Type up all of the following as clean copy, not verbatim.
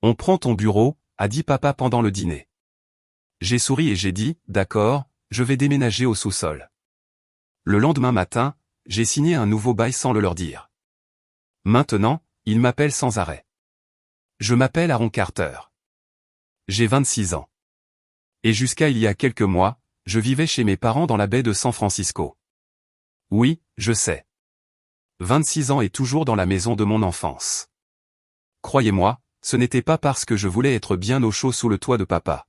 On prend ton bureau, a dit papa pendant le dîner. J'ai souri et j'ai dit, d'accord, je vais déménager au sous-sol. Le lendemain matin, j'ai signé un nouveau bail sans le leur dire. Maintenant, ils m'appellent sans arrêt. Je m'appelle Aaron Carter. J'ai 26 ans. Et jusqu'à il y a quelques mois, je vivais chez mes parents dans la baie de San Francisco. Oui, je sais. 26 ans et toujours dans la maison de mon enfance. Croyez-moi, ce n'était pas parce que je voulais être bien au chaud sous le toit de papa.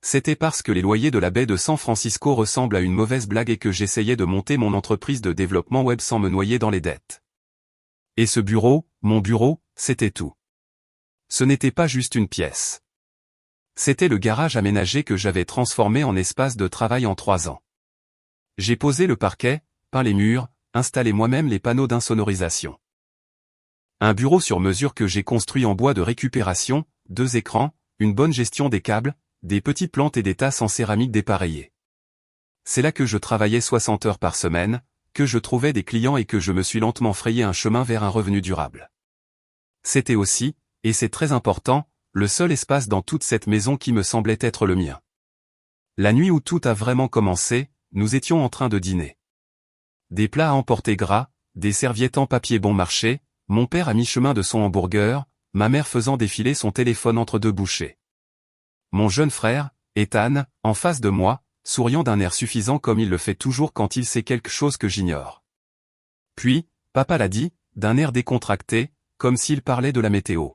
C'était parce que les loyers de la baie de San Francisco ressemblent à une mauvaise blague et que j'essayais de monter mon entreprise de développement web sans me noyer dans les dettes. Et ce bureau, mon bureau, c'était tout. Ce n'était pas juste une pièce. C'était le garage aménagé que j'avais transformé en espace de travail en 3 ans. J'ai posé le parquet, peint les murs, installé moi-même les panneaux d'insonorisation. Un bureau sur mesure que j'ai construit en bois de récupération, 2 écrans, une bonne gestion des câbles, des petites plantes et des tasses en céramique dépareillées. C'est là que je travaillais 60 heures par semaine, que je trouvais des clients et que je me suis lentement frayé un chemin vers un revenu durable. C'était aussi, et c'est très important, le seul espace dans toute cette maison qui me semblait être le mien. La nuit où tout a vraiment commencé, nous étions en train de dîner. Des plats à emporter gras, des serviettes en papier bon marché, mon père à mi-chemin de son hamburger, ma mère faisant défiler son téléphone entre 2 bouchées. Mon jeune frère, Ethan, en face de moi, souriant d'un air suffisant comme il le fait toujours quand il sait quelque chose que j'ignore. Puis, papa l'a dit, d'un air décontracté, comme s'il parlait de la météo.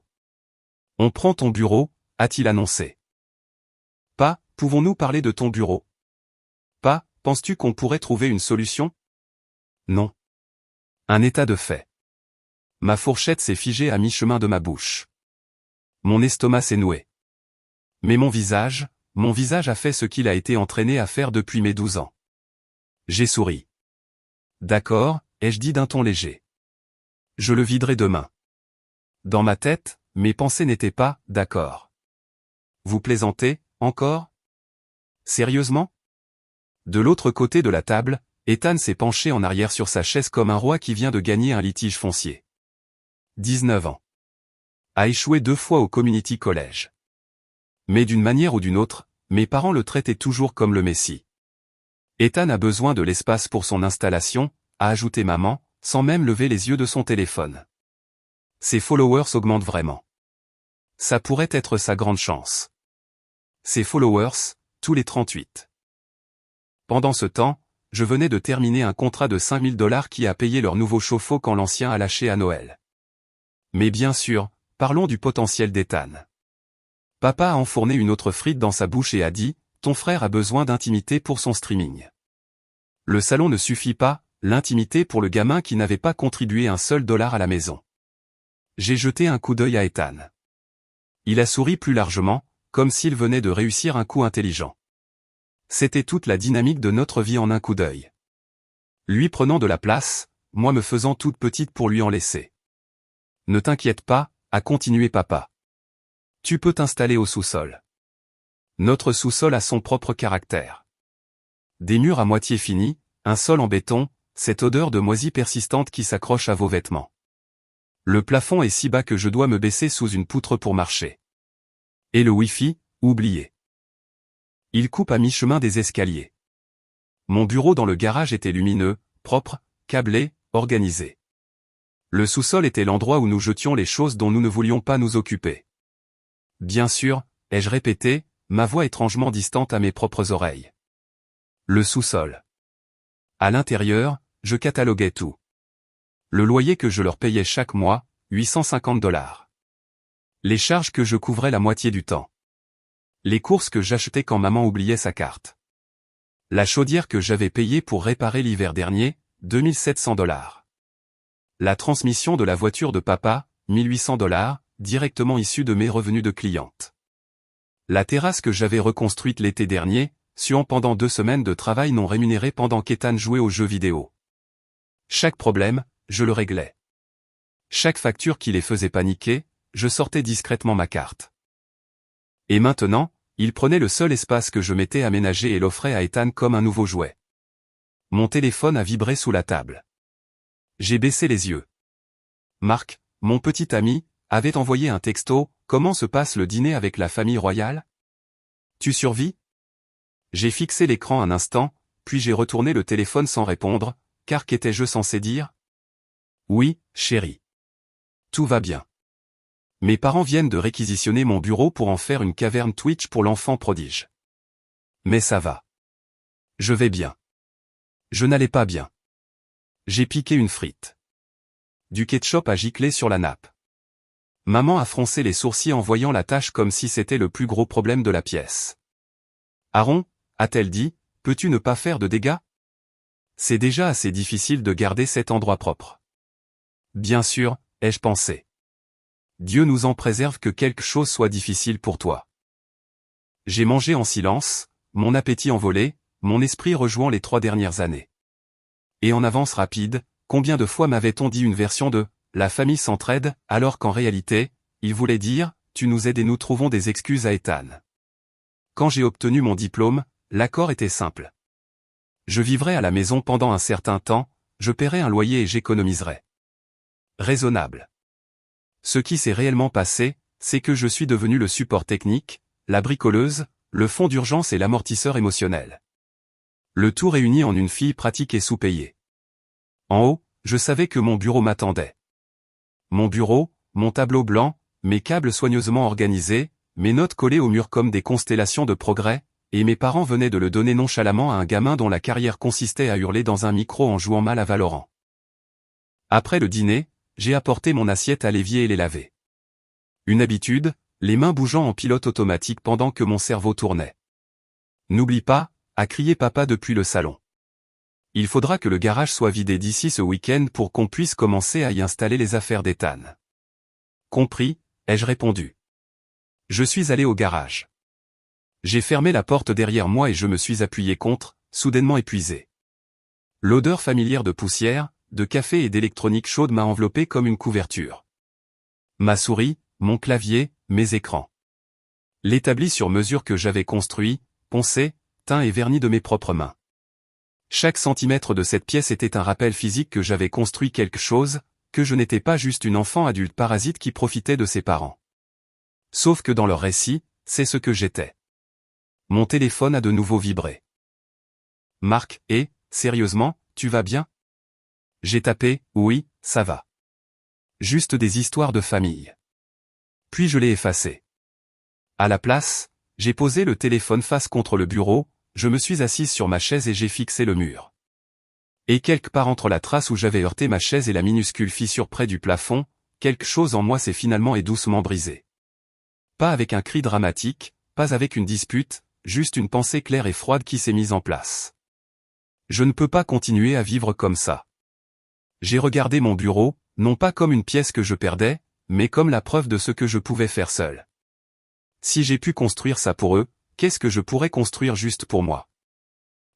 On prend ton bureau, a-t-il annoncé. Pas, pouvons-nous parler de ton bureau? Pas, penses-tu qu'on pourrait trouver une solution? Non. Un état de fait. Ma fourchette s'est figée à mi-chemin de ma bouche. Mon estomac s'est noué. Mais mon visage a fait ce qu'il a été entraîné à faire depuis mes 12 ans. J'ai souri. D'accord, ai-je dit d'un ton léger. Je le viderai demain. Dans ma tête, mes pensées n'étaient pas « d'accord ». Vous plaisantez, encore? Sérieusement? De l'autre côté de la table, Ethan s'est penché en arrière sur sa chaise comme un roi qui vient de gagner un litige foncier. 19 ans. A échoué 2 fois au community college. Mais d'une manière ou d'une autre, mes parents le traitaient toujours comme le Messie. Ethan a besoin de l'espace pour son installation, a ajouté maman, sans même lever les yeux de son téléphone. Ses followers augmentent vraiment. Ça pourrait être sa grande chance. Ses followers, tous les 38. Pendant ce temps, je venais de terminer un contrat de $5000 qui a payé leur nouveau chauffe-eau quand l'ancien a lâché à Noël. Mais bien sûr, parlons du potentiel d'Ethan. Papa a enfourné une autre frite dans sa bouche et a dit, ton frère a besoin d'intimité pour son streaming. Le salon ne suffit pas, l'intimité pour le gamin qui n'avait pas contribué un seul dollar à la maison. J'ai jeté un coup d'œil à Ethan. Il a souri plus largement, comme s'il venait de réussir un coup intelligent. C'était toute la dynamique de notre vie en un coup d'œil. Lui prenant de la place, moi me faisant toute petite pour lui en laisser. Ne t'inquiète pas, a continué papa. Tu peux t'installer au sous-sol. Notre sous-sol a son propre caractère. Des murs à moitié finis, un sol en béton, cette odeur de moisie persistante qui s'accroche à vos vêtements. Le plafond est si bas que je dois me baisser sous une poutre pour marcher. Et le Wi-Fi, oublié. Il coupe à mi-chemin des escaliers. Mon bureau dans le garage était lumineux, propre, câblé, organisé. Le sous-sol était l'endroit où nous jetions les choses dont nous ne voulions pas nous occuper. Bien sûr, ai-je répété, ma voix étrangement distante à mes propres oreilles. Le sous-sol. À l'intérieur, je cataloguais tout. Le loyer que je leur payais chaque mois, $850. Les charges que je couvrais la moitié du temps. Les courses que j'achetais quand maman oubliait sa carte. La chaudière que j'avais payée pour réparer l'hiver dernier, $2700. La transmission de la voiture de papa, $1800, directement issue de mes revenus de cliente. La terrasse que j'avais reconstruite l'été dernier, suant pendant 2 semaines de travail non rémunéré pendant qu'Ethan jouait aux jeux vidéo. Chaque problème, je le réglais. Chaque facture qui les faisait paniquer, je sortais discrètement ma carte. Et maintenant, il prenait le seul espace que je m'étais aménagé et l'offrait à Ethan comme un nouveau jouet. Mon téléphone a vibré sous la table. J'ai baissé les yeux. Marc, mon petit ami, avait envoyé un texto, « Comment se passe le dîner avec la famille royale? Tu survis ?» J'ai fixé l'écran un instant, puis j'ai retourné le téléphone sans répondre, car qu'étais-je censé dire? Oui, chérie. Tout va bien. Mes parents viennent de réquisitionner mon bureau pour en faire une caverne Twitch pour l'enfant prodige. Mais ça va. Je vais bien. Je n'allais pas bien. J'ai piqué une frite. Du ketchup a giclé sur la nappe. Maman a froncé les sourcils en voyant la tâche comme si c'était le plus gros problème de la pièce. Aaron, a-t-elle dit, peux-tu ne pas faire de dégâts? C'est déjà assez difficile de garder cet endroit propre. Bien sûr, ai-je pensé. Dieu nous en préserve que quelque chose soit difficile pour toi. J'ai mangé en silence, mon appétit envolé, mon esprit rejoint les 3 dernières années. Et en avance rapide, combien de fois m'avait-on dit une version de « la famille s'entraide » alors qu'en réalité, il voulait dire « tu nous aides et nous trouvons des excuses à Ethan ». Quand j'ai obtenu mon diplôme, l'accord était simple. Je vivrai à la maison pendant un certain temps, je paierai un loyer et j'économiserai. Raisonnable. Ce qui s'est réellement passé, c'est que je suis devenu le support technique, la bricoleuse, le fonds d'urgence et l'amortisseur émotionnel. Le tout réuni en une fille pratique et sous-payée. En haut, je savais que mon bureau m'attendait. Mon bureau, mon tableau blanc, mes câbles soigneusement organisés, mes notes collées au mur comme des constellations de progrès, et mes parents venaient de le donner nonchalamment à un gamin dont la carrière consistait à hurler dans un micro en jouant mal à Valorant. Après le dîner, j'ai apporté mon assiette à l'évier et les laver. Une habitude, les mains bougeant en pilote automatique pendant que mon cerveau tournait. N'oublie pas, a crié papa depuis le salon. Il faudra que le garage soit vidé d'ici ce week-end pour qu'on puisse commencer à y installer les affaires d'Ethan. Compris, ai-je répondu. Je suis allé au garage. J'ai fermé la porte derrière moi et je me suis appuyé contre, soudainement épuisé. L'odeur familière de poussière, de café et d'électronique chaude m'a enveloppé comme une couverture. Ma souris, mon clavier, mes écrans. L'établi sur mesure que j'avais construit, poncé, teint et verni de mes propres mains. Chaque centimètre de cette pièce était un rappel physique que j'avais construit quelque chose, que je n'étais pas juste une enfant adulte parasite qui profitait de ses parents. Sauf que dans leur récit, c'est ce que j'étais. Mon téléphone a de nouveau vibré. Marc, sérieusement, tu vas bien? J'ai tapé, oui, ça va. Juste des histoires de famille. Puis je l'ai effacé. À la place, j'ai posé le téléphone face contre le bureau, je me suis assise sur ma chaise et j'ai fixé le mur. Et quelque part entre la trace où j'avais heurté ma chaise et la minuscule fissure près du plafond, quelque chose en moi s'est finalement et doucement brisé. Pas avec un cri dramatique, pas avec une dispute, juste une pensée claire et froide qui s'est mise en place. Je ne peux pas continuer à vivre comme ça. J'ai regardé mon bureau, non pas comme une pièce que je perdais, mais comme la preuve de ce que je pouvais faire seul. Si j'ai pu construire ça pour eux, qu'est-ce que je pourrais construire juste pour moi?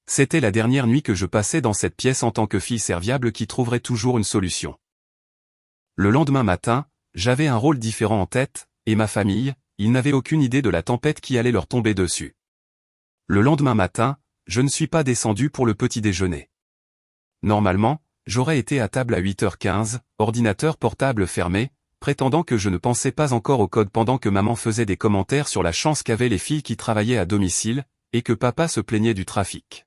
C'était la dernière nuit que je passais dans cette pièce en tant que fille serviable qui trouverait toujours une solution. Le lendemain matin, j'avais un rôle différent en tête, et ma famille, ils n'avaient aucune idée de la tempête qui allait leur tomber dessus. Le lendemain matin, je ne suis pas descendu pour le petit déjeuner. Normalement, j'aurais été à table à 8h15, ordinateur portable fermé, prétendant que je ne pensais pas encore au code pendant que maman faisait des commentaires sur la chance qu'avaient les filles qui travaillaient à domicile, et que papa se plaignait du trafic.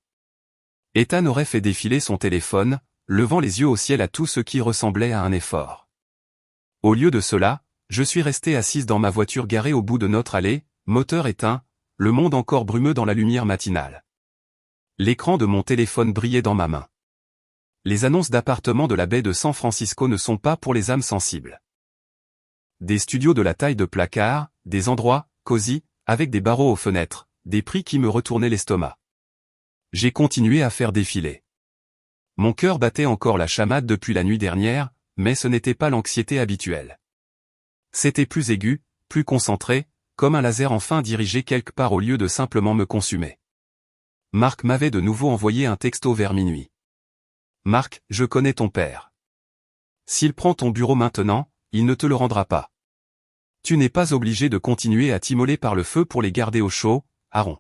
Ethan aurait fait défiler son téléphone, levant les yeux au ciel à tout ce qui ressemblait à un effort. Au lieu de cela, je suis resté assise dans ma voiture garée au bout de notre allée, moteur éteint, le monde encore brumeux dans la lumière matinale. L'écran de mon téléphone brillait dans ma main. Les annonces d'appartements de la baie de San Francisco ne sont pas pour les âmes sensibles. Des studios de la taille de placard, des endroits, cosy, avec des barreaux aux fenêtres, des prix qui me retournaient l'estomac. J'ai continué à faire défiler. Mon cœur battait encore la chamade depuis la nuit dernière, mais ce n'était pas l'anxiété habituelle. C'était plus aigu, plus concentré, comme un laser enfin dirigé quelque part au lieu de simplement me consumer. Marc m'avait de nouveau envoyé un texto vers minuit. Marc, je connais ton père. S'il prend ton bureau maintenant, il ne te le rendra pas. Tu n'es pas obligé de continuer à t'immoler par le feu pour les garder au chaud, Aaron.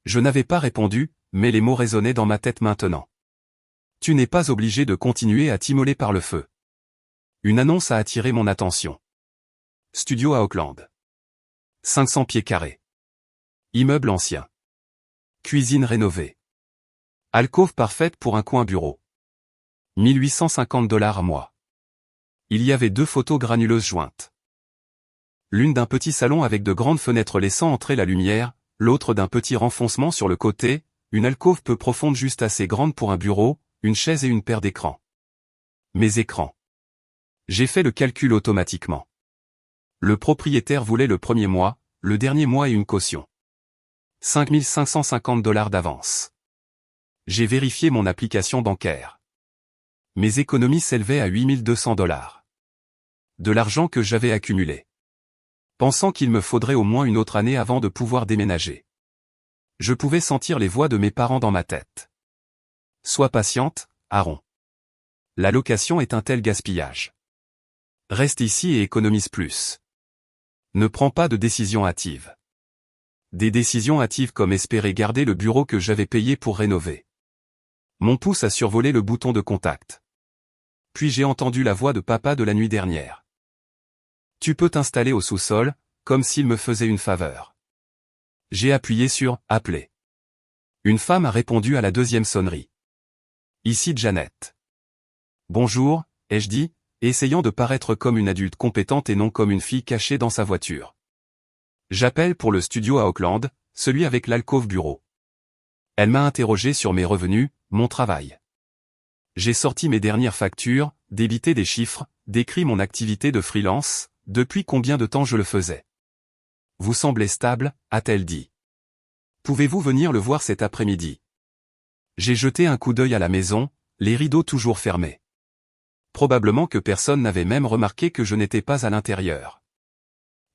Je n'avais pas répondu, mais les mots résonnaient dans ma tête maintenant. Tu n'es pas obligé de continuer à t'immoler par le feu. Une annonce a attiré mon attention. Studio à Auckland. 500 pieds carrés. Immeuble ancien. Cuisine rénovée. Alcôve parfaite pour un coin bureau. 1850 $ à mois. Il y avait 2 photos granuleuses jointes. L'une d'un petit salon avec de grandes fenêtres laissant entrer la lumière, l'autre d'un petit renfoncement sur le côté, une alcôve peu profonde juste assez grande pour un bureau, une chaise et une paire d'écrans. Mes écrans. J'ai fait le calcul automatiquement. Le propriétaire voulait le premier mois, le dernier mois et une caution. 5550 $ d'avance. J'ai vérifié mon application bancaire. Mes économies s'élevaient à 8200 $. De l'argent que j'avais accumulé. Pensant qu'il me faudrait au moins une autre année avant de pouvoir déménager. Je pouvais sentir les voix de mes parents dans ma tête. Sois patiente, Aaron. La location est un tel gaspillage. Reste ici et économise plus. Ne prends pas de décisions hâtives. Des décisions hâtives comme espérer garder le bureau que j'avais payé pour rénover. Mon pouce a survolé le bouton de contact. Puis j'ai entendu la voix de papa de la nuit dernière. Tu peux t'installer au sous-sol, comme s'il me faisait une faveur. J'ai appuyé sur « Appeler ». Une femme a répondu à la deuxième sonnerie. Ici Janet. Bonjour, ai-je dit, essayant de paraître comme une adulte compétente et non comme une fille cachée dans sa voiture. J'appelle pour le studio à Auckland, celui avec l'alcôve bureau. Elle m'a interrogé sur mes revenus, mon travail. J'ai sorti mes dernières factures, débité des chiffres, décrit mon activité de freelance, depuis combien de temps je le faisais. Vous semblez stable, a-t-elle dit. Pouvez-vous venir le voir cet après-midi? J'ai jeté un coup d'œil à la maison, les rideaux toujours fermés. Probablement que personne n'avait même remarqué que je n'étais pas à l'intérieur.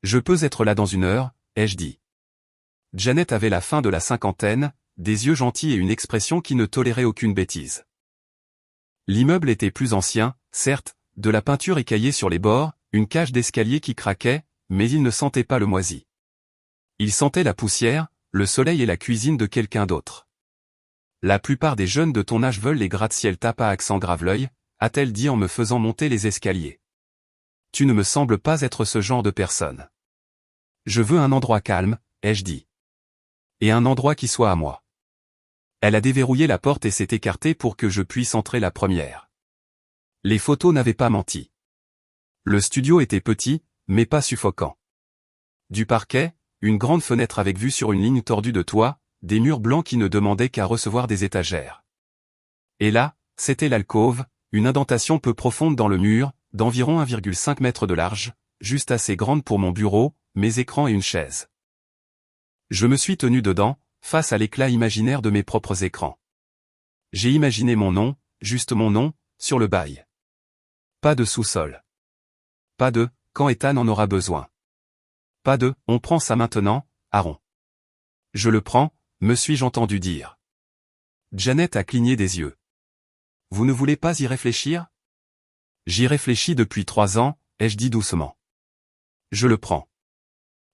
Je peux être là dans 1 heure, ai-je dit. Janet avait la fin de la cinquantaine, des yeux gentils et une expression qui ne tolérait aucune bêtise. L'immeuble était plus ancien, certes, de la peinture écaillée sur les bords, une cage d'escalier qui craquait, mais il ne sentait pas le moisi. Il sentait la poussière, le soleil et la cuisine de quelqu'un d'autre. La plupart des jeunes de ton âge veulent les gratte-ciel tape à accent grave l'œil, a-t-elle dit en me faisant monter les escaliers. Tu ne me sembles pas être ce genre de personne. Je veux un endroit calme, ai-je dit. Et un endroit qui soit à moi. Elle a déverrouillé la porte et s'est écartée pour que je puisse entrer la première. Les photos n'avaient pas menti. Le studio était petit, mais pas suffocant. Du parquet, une grande fenêtre avec vue sur une ligne tordue de toit, des murs blancs qui ne demandaient qu'à recevoir des étagères. Et là, c'était l'alcôve, une indentation peu profonde dans le mur, d'environ 1,5 m de large, juste assez grande pour mon bureau, mes écrans et une chaise. Je me suis tenu dedans, face à l'éclat imaginaire de mes propres écrans. J'ai imaginé mon nom, juste mon nom, sur le bail. Pas de sous-sol. Pas de « quand Ethan en aura besoin ». Pas de « on prend ça maintenant, Aaron ». Je le prends, me suis-je entendu dire. Janet a cligné des yeux. Vous ne voulez pas y réfléchir? J'y réfléchis depuis 3 ans, ai-je dit doucement. Je le prends.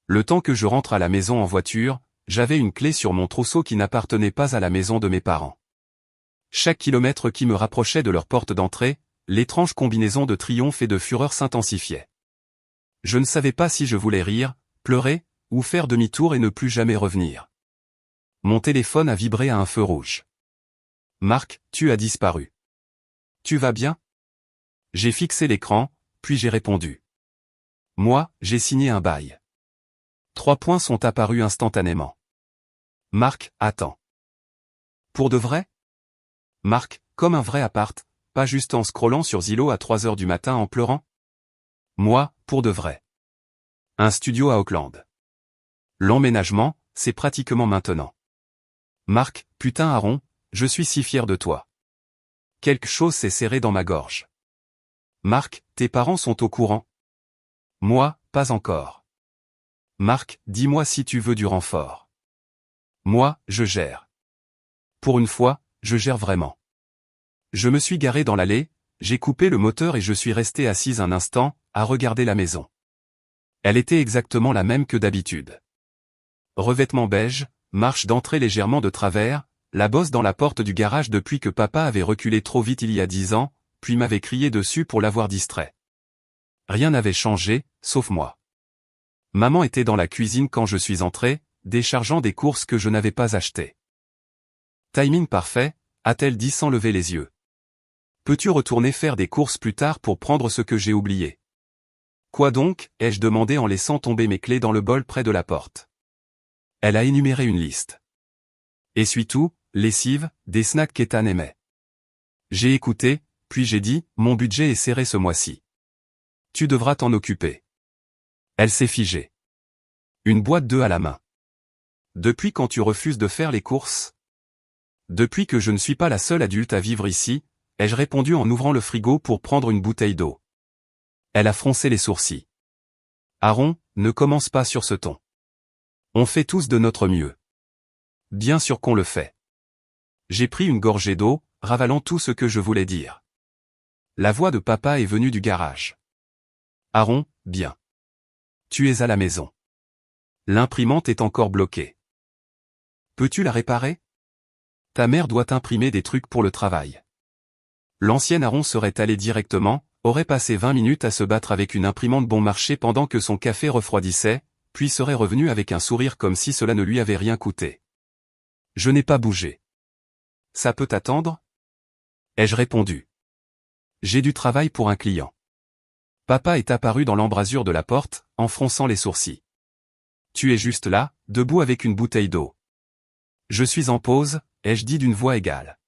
Le temps que je rentre à la maison en voiture, j'avais une clé sur mon trousseau qui n'appartenait pas à la maison de mes parents. Chaque kilomètre qui me rapprochait de leur porte d'entrée, l'étrange combinaison de triomphe et de fureur s'intensifiait. Je ne savais pas si je voulais rire, pleurer, ou faire demi-tour et ne plus jamais revenir. Mon téléphone a vibré à un feu rouge. Marc, tu as disparu. Tu vas bien? J'ai fixé l'écran, puis j'ai répondu. Moi, j'ai signé un bail. 3 points sont apparus instantanément. Marc, attends. Pour de vrai? Marc, comme un vrai appart, pas juste en scrollant sur Zillow à 3 heures du matin en pleurant? Moi, pour de vrai. Un studio à Auckland. L'emménagement, c'est pratiquement maintenant. Marc, putain Aaron, je suis si fier de toi. Quelque chose s'est serré dans ma gorge. Marc, tes parents sont au courant? Moi, pas encore. Marc, dis-moi si tu veux du renfort. Moi, je gère. Pour une fois, je gère vraiment. Je me suis garé dans l'allée, j'ai coupé le moteur et je suis resté assise un instant, à regarder la maison. Elle était exactement la même que d'habitude. Revêtement beige, marche d'entrée légèrement de travers, la bosse dans la porte du garage depuis que papa avait reculé trop vite il y a 10 ans, puis m'avait crié dessus pour l'avoir distrait. Rien n'avait changé, sauf moi. Maman était dans la cuisine quand je suis entré, déchargeant des courses que je n'avais pas achetées. Timing parfait, a-t-elle dit sans lever les yeux. Peux-tu retourner faire des courses plus tard pour prendre ce que j'ai oublié? Quoi donc, ai-je demandé en laissant tomber mes clés dans le bol près de la porte. Elle a énuméré une liste. Essuie-tout, lessive, des snacks qu'Ethan aimait. J'ai écouté, puis j'ai dit, mon budget est serré ce mois-ci. Tu devras t'en occuper. Elle s'est figée. Une boîte d'œufs à la main. Depuis quand tu refuses de faire les courses? Depuis que je ne suis pas la seule adulte à vivre ici, ai-je répondu en ouvrant le frigo pour prendre une bouteille d'eau. Elle a froncé les sourcils. Aaron, ne commence pas sur ce ton. On fait tous de notre mieux. Bien sûr qu'on le fait. J'ai pris une gorgée d'eau, ravalant tout ce que je voulais dire. La voix de papa est venue du garage. Aaron, bien. Tu es à la maison. L'imprimante est encore bloquée. Peux-tu la réparer? Ta mère doit imprimer des trucs pour le travail. L'ancien Aaron serait allé directement, aurait passé 20 minutes à se battre avec une imprimante bon marché pendant que son café refroidissait, puis serait revenu avec un sourire comme si cela ne lui avait rien coûté. Je n'ai pas bougé. Ça peut attendre? Ai-je répondu. J'ai du travail pour un client. Papa est apparu dans l'embrasure de la porte, en fronçant les sourcils. Tu es juste là, debout avec une bouteille d'eau. Je suis en pause, ai-je dit d'une voix égale.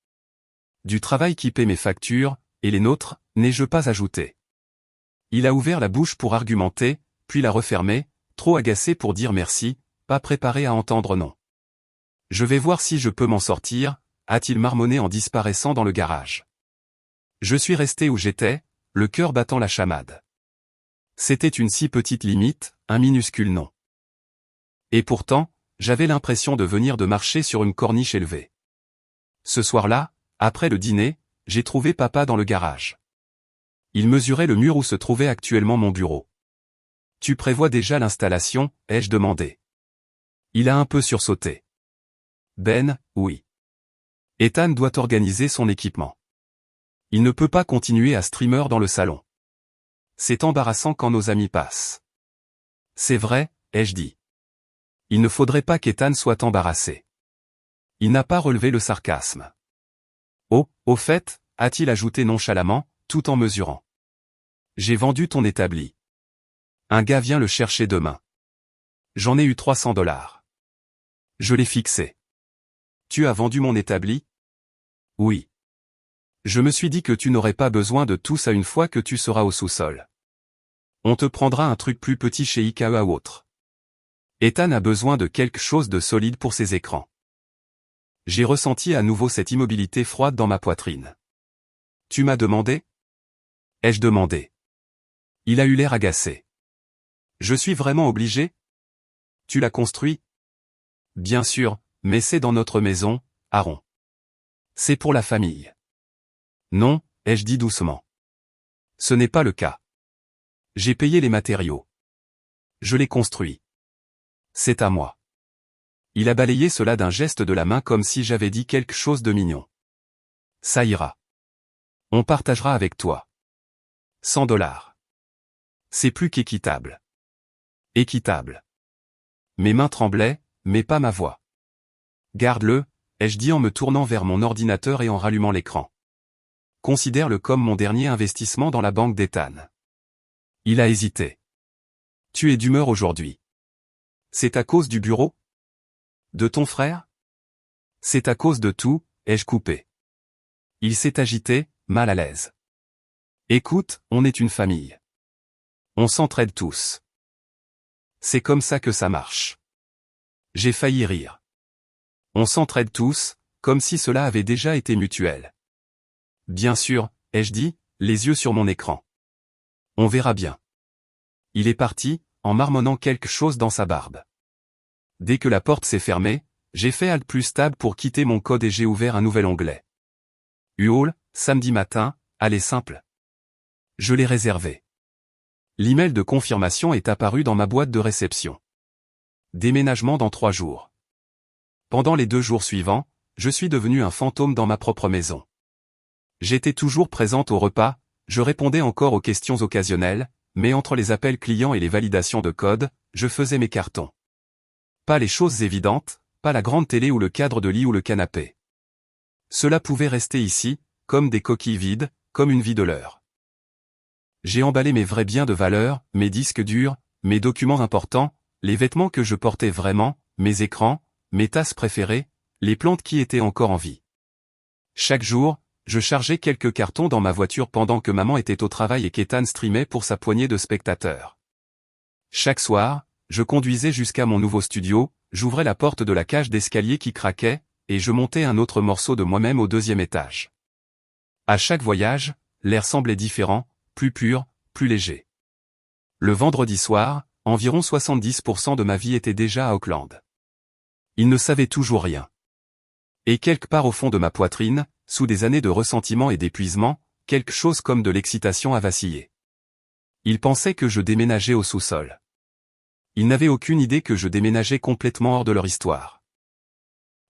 Du travail qui paie mes factures, et les nôtres, n'ai-je pas ajouté. Il a ouvert la bouche pour argumenter, puis l'a refermée, trop agacé pour dire merci, pas préparé à entendre non. Je vais voir si je peux m'en sortir, a-t-il marmonné en disparaissant dans le garage. Je suis resté où j'étais, le cœur battant la chamade. C'était une si petite limite, un minuscule non. Et pourtant, j'avais l'impression de venir de marcher sur une corniche élevée. Ce soir-là, après le dîner, j'ai trouvé papa dans le garage. Il mesurait le mur où se trouvait actuellement mon bureau. Tu prévois déjà l'installation, ai-je demandé. Il a un peu sursauté. Ben, oui. Ethan doit organiser son équipement. Il ne peut pas continuer à streamer dans le salon. C'est embarrassant quand nos amis passent. C'est vrai, ai-je dit. Il ne faudrait pas qu'Ethan soit embarrassé. Il n'a pas relevé le sarcasme. Oh, au fait, a-t-il ajouté nonchalamment, tout en mesurant. J'ai vendu ton établi. Un gars vient le chercher demain. J'en ai eu $300. Je l'ai fixé. Tu as vendu mon établi? Oui. Je me suis dit que tu n'aurais pas besoin de tout ça une fois que tu seras au sous-sol. On te prendra un truc plus petit chez IKEA ou autre. Ethan a besoin de quelque chose de solide pour ses écrans. J'ai ressenti à nouveau cette immobilité froide dans ma poitrine. Tu m'as demandé? Ai-je demandé? Il a eu l'air agacé. Je suis vraiment obligé? Tu l'as construit? Bien sûr, mais c'est dans notre maison, Aaron. C'est pour la famille. Non, ai-je dit doucement. Ce n'est pas le cas. J'ai payé les matériaux. Je l'ai construit. C'est à moi. Il a balayé cela d'un geste de la main comme si j'avais dit quelque chose de mignon. Ça ira. On partagera avec toi. $100. C'est plus qu'équitable. Équitable. Mes mains tremblaient, mais pas ma voix. Garde-le, ai-je dit en me tournant vers mon ordinateur et en rallumant l'écran. Considère-le comme mon dernier investissement dans la banque d'Ethan. Il a hésité. Tu es d'humeur aujourd'hui. C'est à cause du bureau? De ton frère? C'est à cause de tout, ai-je coupé. Il s'est agité, mal à l'aise. Écoute, on est une famille. On s'entraide tous. C'est comme ça que ça marche. J'ai failli rire. On s'entraide tous, comme si cela avait déjà été mutuel. Bien sûr, ai-je dit, les yeux sur mon écran. On verra bien. Il est parti, en marmonnant quelque chose dans sa barbe. Dès que la porte s'est fermée, j'ai fait Alt plus Tab pour quitter mon code et j'ai ouvert un nouvel onglet. UAL, samedi matin, aller simple. Je l'ai réservé. L'email de confirmation est apparu dans ma boîte de réception. Déménagement dans 3 jours. Pendant les 2 jours suivants, je suis devenu un fantôme dans ma propre maison. J'étais toujours présente au repas, je répondais encore aux questions occasionnelles, mais entre les appels clients et les validations de code, je faisais mes cartons. Pas les choses évidentes, pas la grande télé ou le cadre de lit ou le canapé. Cela pouvait rester ici, comme des coquilles vides, comme une vie de l'heure. J'ai emballé mes vrais biens de valeur, mes disques durs, mes documents importants, les vêtements que je portais vraiment, mes écrans, mes tasses préférées, les plantes qui étaient encore en vie. Chaque jour, je chargeais quelques cartons dans ma voiture pendant que maman était au travail et qu'Ethan streamait pour sa poignée de spectateurs. Chaque soir, je conduisais jusqu'à mon nouveau studio, j'ouvrais la porte de la cage d'escalier qui craquait, et je montais un autre morceau de moi-même au 2e étage. À chaque voyage, l'air semblait différent, plus pur, plus léger. Le vendredi soir, environ 70% de ma vie était déjà à Auckland. Il ne savait toujours rien. Et quelque part au fond de ma poitrine, sous des années de ressentiment et d'épuisement, quelque chose comme de l'excitation a vacillé. Il pensait que je déménageais au sous-sol. Ils n'avaient aucune idée que je déménageais complètement hors de leur histoire.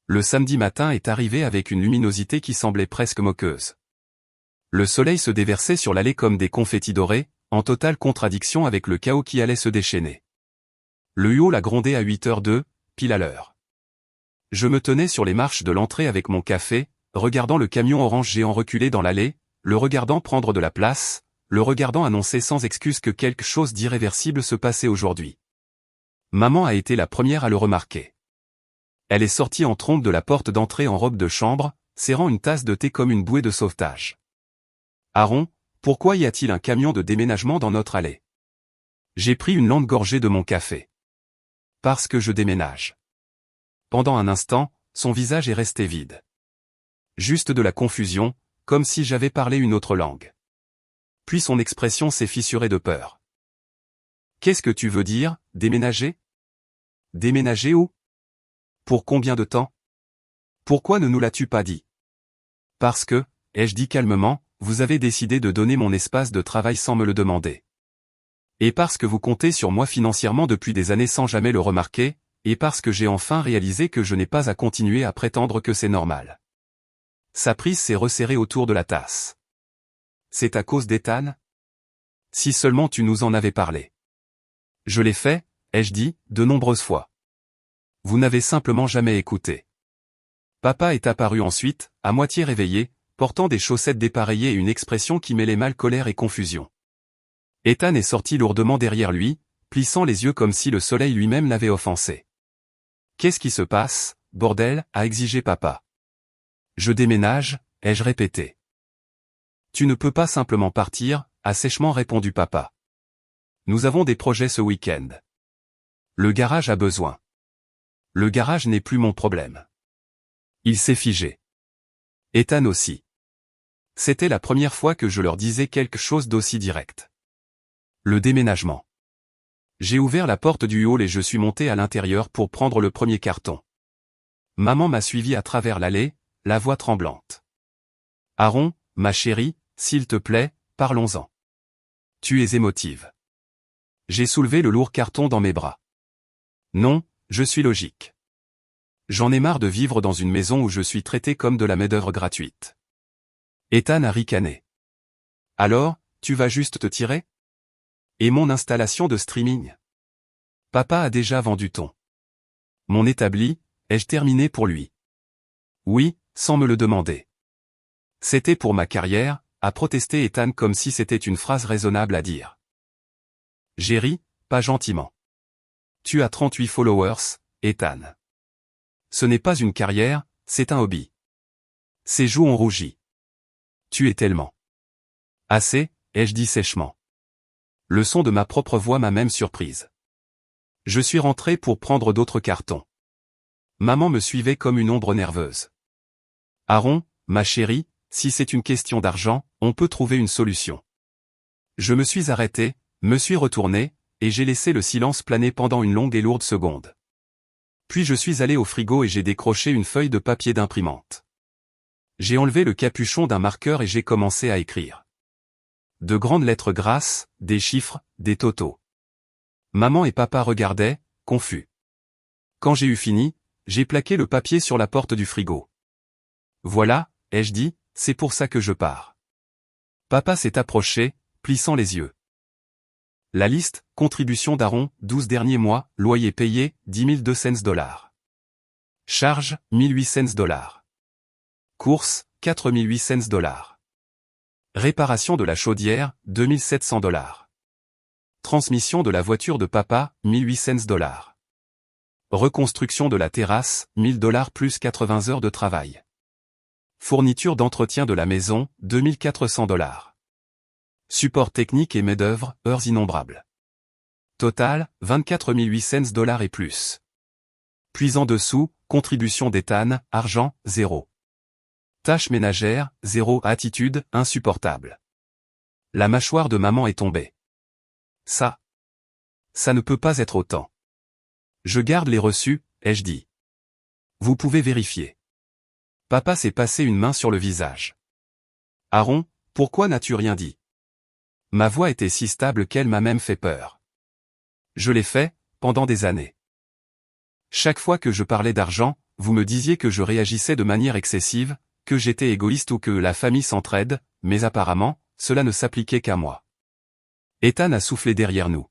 Le samedi matin est arrivé avec une luminosité qui semblait presque moqueuse. Le soleil se déversait sur l'allée comme des confettis dorés, en totale contradiction avec le chaos qui allait se déchaîner. Le U-Haul a grondé à 8h02, pile à l'heure. Je me tenais sur les marches de l'entrée avec mon café, regardant le camion orange géant reculer dans l'allée, le regardant prendre de la place, le regardant annoncer sans excuse que quelque chose d'irréversible se passait aujourd'hui. Maman a été la première à le remarquer. Elle est sortie en trompe de la porte d'entrée en robe de chambre, serrant une tasse de thé comme une bouée de sauvetage. Aaron, pourquoi y a-t-il un camion de déménagement dans notre allée? J'ai pris une lente gorgée de mon café. Parce que je déménage. Pendant un instant, son visage est resté vide. Juste de la confusion, comme si j'avais parlé une autre langue. Puis son expression s'est fissurée de peur. Qu'est-ce que tu veux dire, déménager? Déménager où? Pour combien de temps? Pourquoi ne nous l'as-tu pas dit? Parce que, ai-je dit calmement, vous avez décidé de donner mon espace de travail sans me le demander. Et parce que vous comptez sur moi financièrement depuis des années sans jamais le remarquer, et parce que j'ai enfin réalisé que je n'ai pas à continuer à prétendre que c'est normal. Sa prise s'est resserrée autour de la tasse. C'est à cause d'Ethan? Si seulement tu nous en avais parlé. Je l'ai fait, ai-je dit, de nombreuses fois. Vous n'avez simplement jamais écouté. Papa est apparu ensuite, à moitié réveillé, portant des chaussettes dépareillées et une expression qui mêlait mal colère et confusion. Ethan est sorti lourdement derrière lui, plissant les yeux comme si le soleil lui-même l'avait offensé. Qu'est-ce qui se passe, bordel, a exigé papa. Je déménage, ai-je répété. Tu ne peux pas simplement partir, a sèchement répondu papa. Nous avons des projets ce week-end. Le garage a besoin. Le garage n'est plus mon problème. Il s'est figé. Ethan aussi. C'était la première fois que je leur disais quelque chose d'aussi direct. Le déménagement. J'ai ouvert la porte du hall et je suis monté à l'intérieur pour prendre le premier carton. Maman m'a suivi à travers l'allée, la voix tremblante. Aaron, ma chérie, s'il te plaît, parlons-en. Tu es émotive. J'ai soulevé le lourd carton dans mes bras. Non, je suis logique. J'en ai marre de vivre dans une maison où je suis traité comme de la main-d'œuvre gratuite. Ethan a ricané. Alors, tu vas juste te tirer? Et mon installation de streaming? Papa a déjà vendu ton. Mon établi, ai-je terminé pour lui? Oui, sans me le demander. C'était pour ma carrière, a protesté Ethan comme si c'était une phrase raisonnable à dire. J'ai ri, pas gentiment. Tu as 38 followers, Ethan. Ce n'est pas une carrière, c'est un hobby. Ses joues ont rougi. Tu es tellement. Assez, ai-je dit sèchement. Le son de ma propre voix m'a même surprise. Je suis rentré pour prendre d'autres cartons. Maman me suivait comme une ombre nerveuse. Aaron, ma chérie, si c'est une question d'argent, on peut trouver une solution. Je me suis arrêté, me suis retourné, et j'ai laissé le silence planer pendant une longue et lourde seconde. Puis je suis allé au frigo et j'ai décroché une feuille de papier d'imprimante. J'ai enlevé le capuchon d'un marqueur et j'ai commencé à écrire. De grandes lettres grasses, des chiffres, des totaux. Maman et papa regardaient, confus. Quand j'ai eu fini, j'ai plaqué le papier sur la porte du frigo. Voilà, ai-je dit, c'est pour ça que je pars. Papa s'est approché, plissant les yeux. La liste, contribution d'Aaron, 12 derniers mois, loyer payé, 10 200 $. Charge, 1800 $. Courses, 4800 $. Réparation de la chaudière, 2700 $. Transmission de la voiture de papa, 1800 $. Reconstruction de la terrasse, 1000 $ plus 80 heures de travail. Fourniture d'entretien de la maison, 2400 $. Support technique et main-d'œuvre, heures innombrables. Total, 24 800 $ et plus. Puis en dessous, contribution d'Ethan, argent, 0. Tâches ménagères, 0. Attitude, insupportable. La mâchoire de maman est tombée. Ça ne peut pas être autant. Je garde les reçus, ai-je dit. Vous pouvez vérifier. Papa s'est passé une main sur le visage. Aaron, pourquoi n'as-tu rien dit? Ma voix était si stable qu'elle m'a même fait peur. Je l'ai fait, pendant des années. Chaque fois que je parlais d'argent, vous me disiez que je réagissais de manière excessive, que j'étais égoïste ou que la famille s'entraide, mais apparemment, cela ne s'appliquait qu'à moi. Ethan a soufflé derrière nous.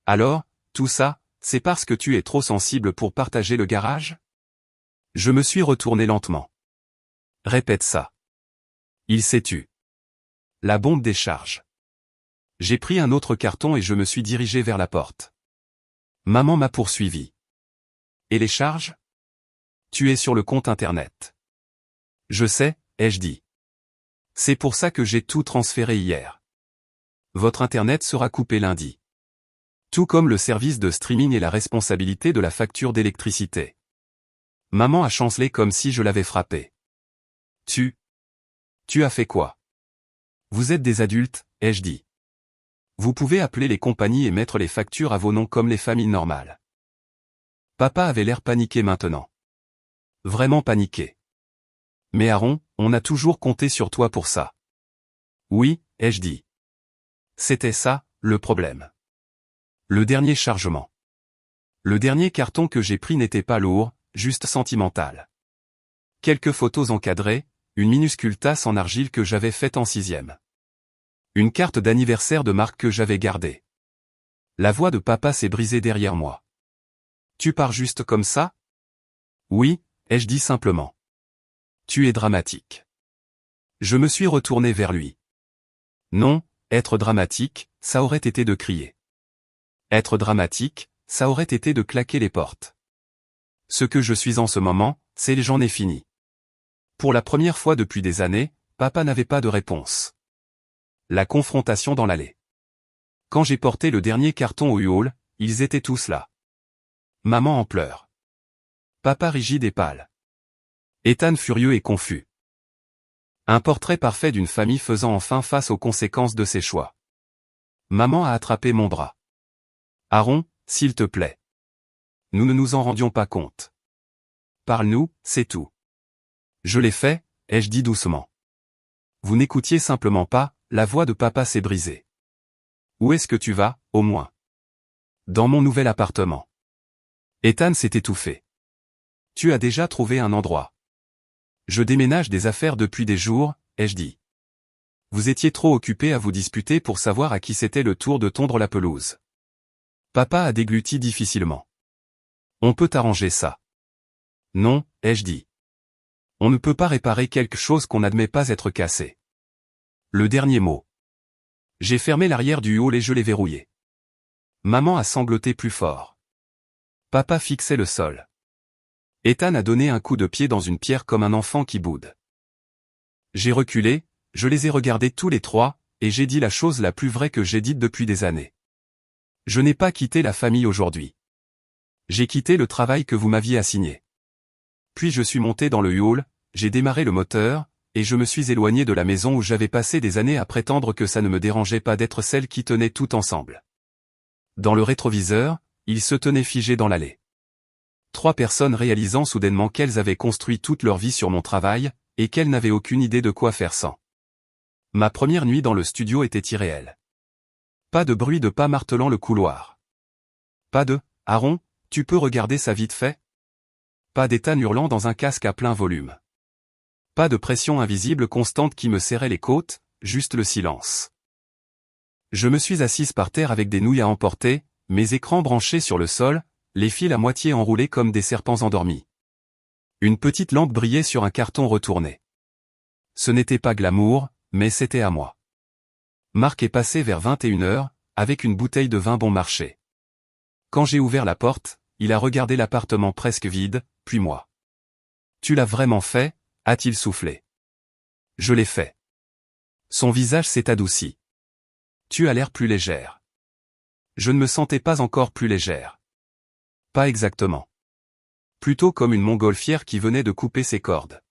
Alors, tout ça, c'est parce que tu es trop sensible pour partager le garage? Je me suis retourné lentement. Répète ça. Il s'est tu. La bombe décharge. J'ai pris un autre carton et je me suis dirigé vers la porte. Maman m'a poursuivi. Et les charges? Tu es sur le compte internet. Je sais, ai-je dit. C'est pour ça que j'ai tout transféré hier. Votre internet sera coupé lundi. Tout comme le service de streaming et la responsabilité de la facture d'électricité. Maman a chancelé comme si je l'avais frappé. Tu as fait quoi? Vous êtes des adultes, ai-je dit. Vous pouvez appeler les compagnies et mettre les factures à vos noms comme les familles normales. Papa avait l'air paniqué maintenant. Vraiment paniqué. Mais Aaron, on a toujours compté sur toi pour ça. Oui, ai-je dit. C'était ça, le problème. Le dernier chargement. Le dernier carton que j'ai pris n'était pas lourd, juste sentimental. Quelques photos encadrées, une minuscule tasse en argile que j'avais faite en 6e. Une carte d'anniversaire de marque que j'avais gardée. La voix de papa s'est brisée derrière moi. Tu pars juste comme ça? Oui, ai-je dit simplement. Tu es dramatique. Je me suis retourné vers lui. Non, être dramatique, ça aurait été de crier. Être dramatique, ça aurait été de claquer les portes. Ce que je suis en ce moment, c'est j'en ai fini. Pour la première fois depuis des années, papa n'avait pas de réponse. La confrontation dans l'allée. Quand j'ai porté le dernier carton au U-Haul, ils étaient tous là. Maman en pleurs. Papa rigide et pâle. Ethan furieux et confus. Un portrait parfait d'une famille faisant enfin face aux conséquences de ses choix. Maman a attrapé mon bras. Aaron, s'il te plaît. Nous ne nous en rendions pas compte. Parle-nous, c'est tout. Je l'ai fait, ai-je dit doucement. Vous n'écoutiez simplement pas, la voix de papa s'est brisée. Où est-ce que tu vas, au moins? Dans mon nouvel appartement. Ethan s'est étouffé. Tu as déjà trouvé un endroit. Je déménage des affaires depuis des jours, ai-je dit. Vous étiez trop occupé à vous disputer pour savoir à qui c'était le tour de tondre la pelouse. Papa a dégluti difficilement. On peut arranger ça. Non, ai-je dit. On ne peut pas réparer quelque chose qu'on n'admet pas être cassé. Le dernier mot. J'ai fermé l'arrière du U-Haul et je l'ai verrouillé. Maman a sangloté plus fort. Papa fixait le sol. Ethan a donné un coup de pied dans une pierre comme un enfant qui boude. J'ai reculé, je les ai regardés tous les trois, et j'ai dit la chose la plus vraie que j'ai dite depuis des années. Je n'ai pas quitté la famille aujourd'hui. J'ai quitté le travail que vous m'aviez assigné. Puis je suis monté dans le U-Haul, j'ai démarré le moteur, et je me suis éloigné de la maison où j'avais passé des années à prétendre que ça ne me dérangeait pas d'être celle qui tenait tout ensemble. Dans le rétroviseur, ils se tenaient figés dans l'allée. 3 personnes réalisant soudainement qu'elles avaient construit toute leur vie sur mon travail, et qu'elles n'avaient aucune idée de quoi faire sans. Ma première nuit dans le studio était irréelle. Pas de bruit de pas martelant le couloir. Pas de « Aaron, tu peux regarder ça vite fait ?» Pas d'Ethan hurlant dans un casque à plein volume. Pas de pression invisible constante qui me serrait les côtes, juste le silence. Je me suis assise par terre avec des nouilles à emporter, mes écrans branchés sur le sol, les fils à moitié enroulés comme des serpents endormis. Une petite lampe brillait sur un carton retourné. Ce n'était pas glamour, mais c'était à moi. Marc est passé vers 21h, avec une bouteille de vin bon marché. Quand j'ai ouvert la porte, il a regardé l'appartement presque vide, puis moi. « Tu l'as vraiment fait ?» a-t-il soufflé. « Je l'ai fait. » Son visage s'est adouci. « Tu as l'air plus légère. » Je ne me sentais pas encore plus légère. Pas exactement. Plutôt comme une montgolfière qui venait de couper ses cordes.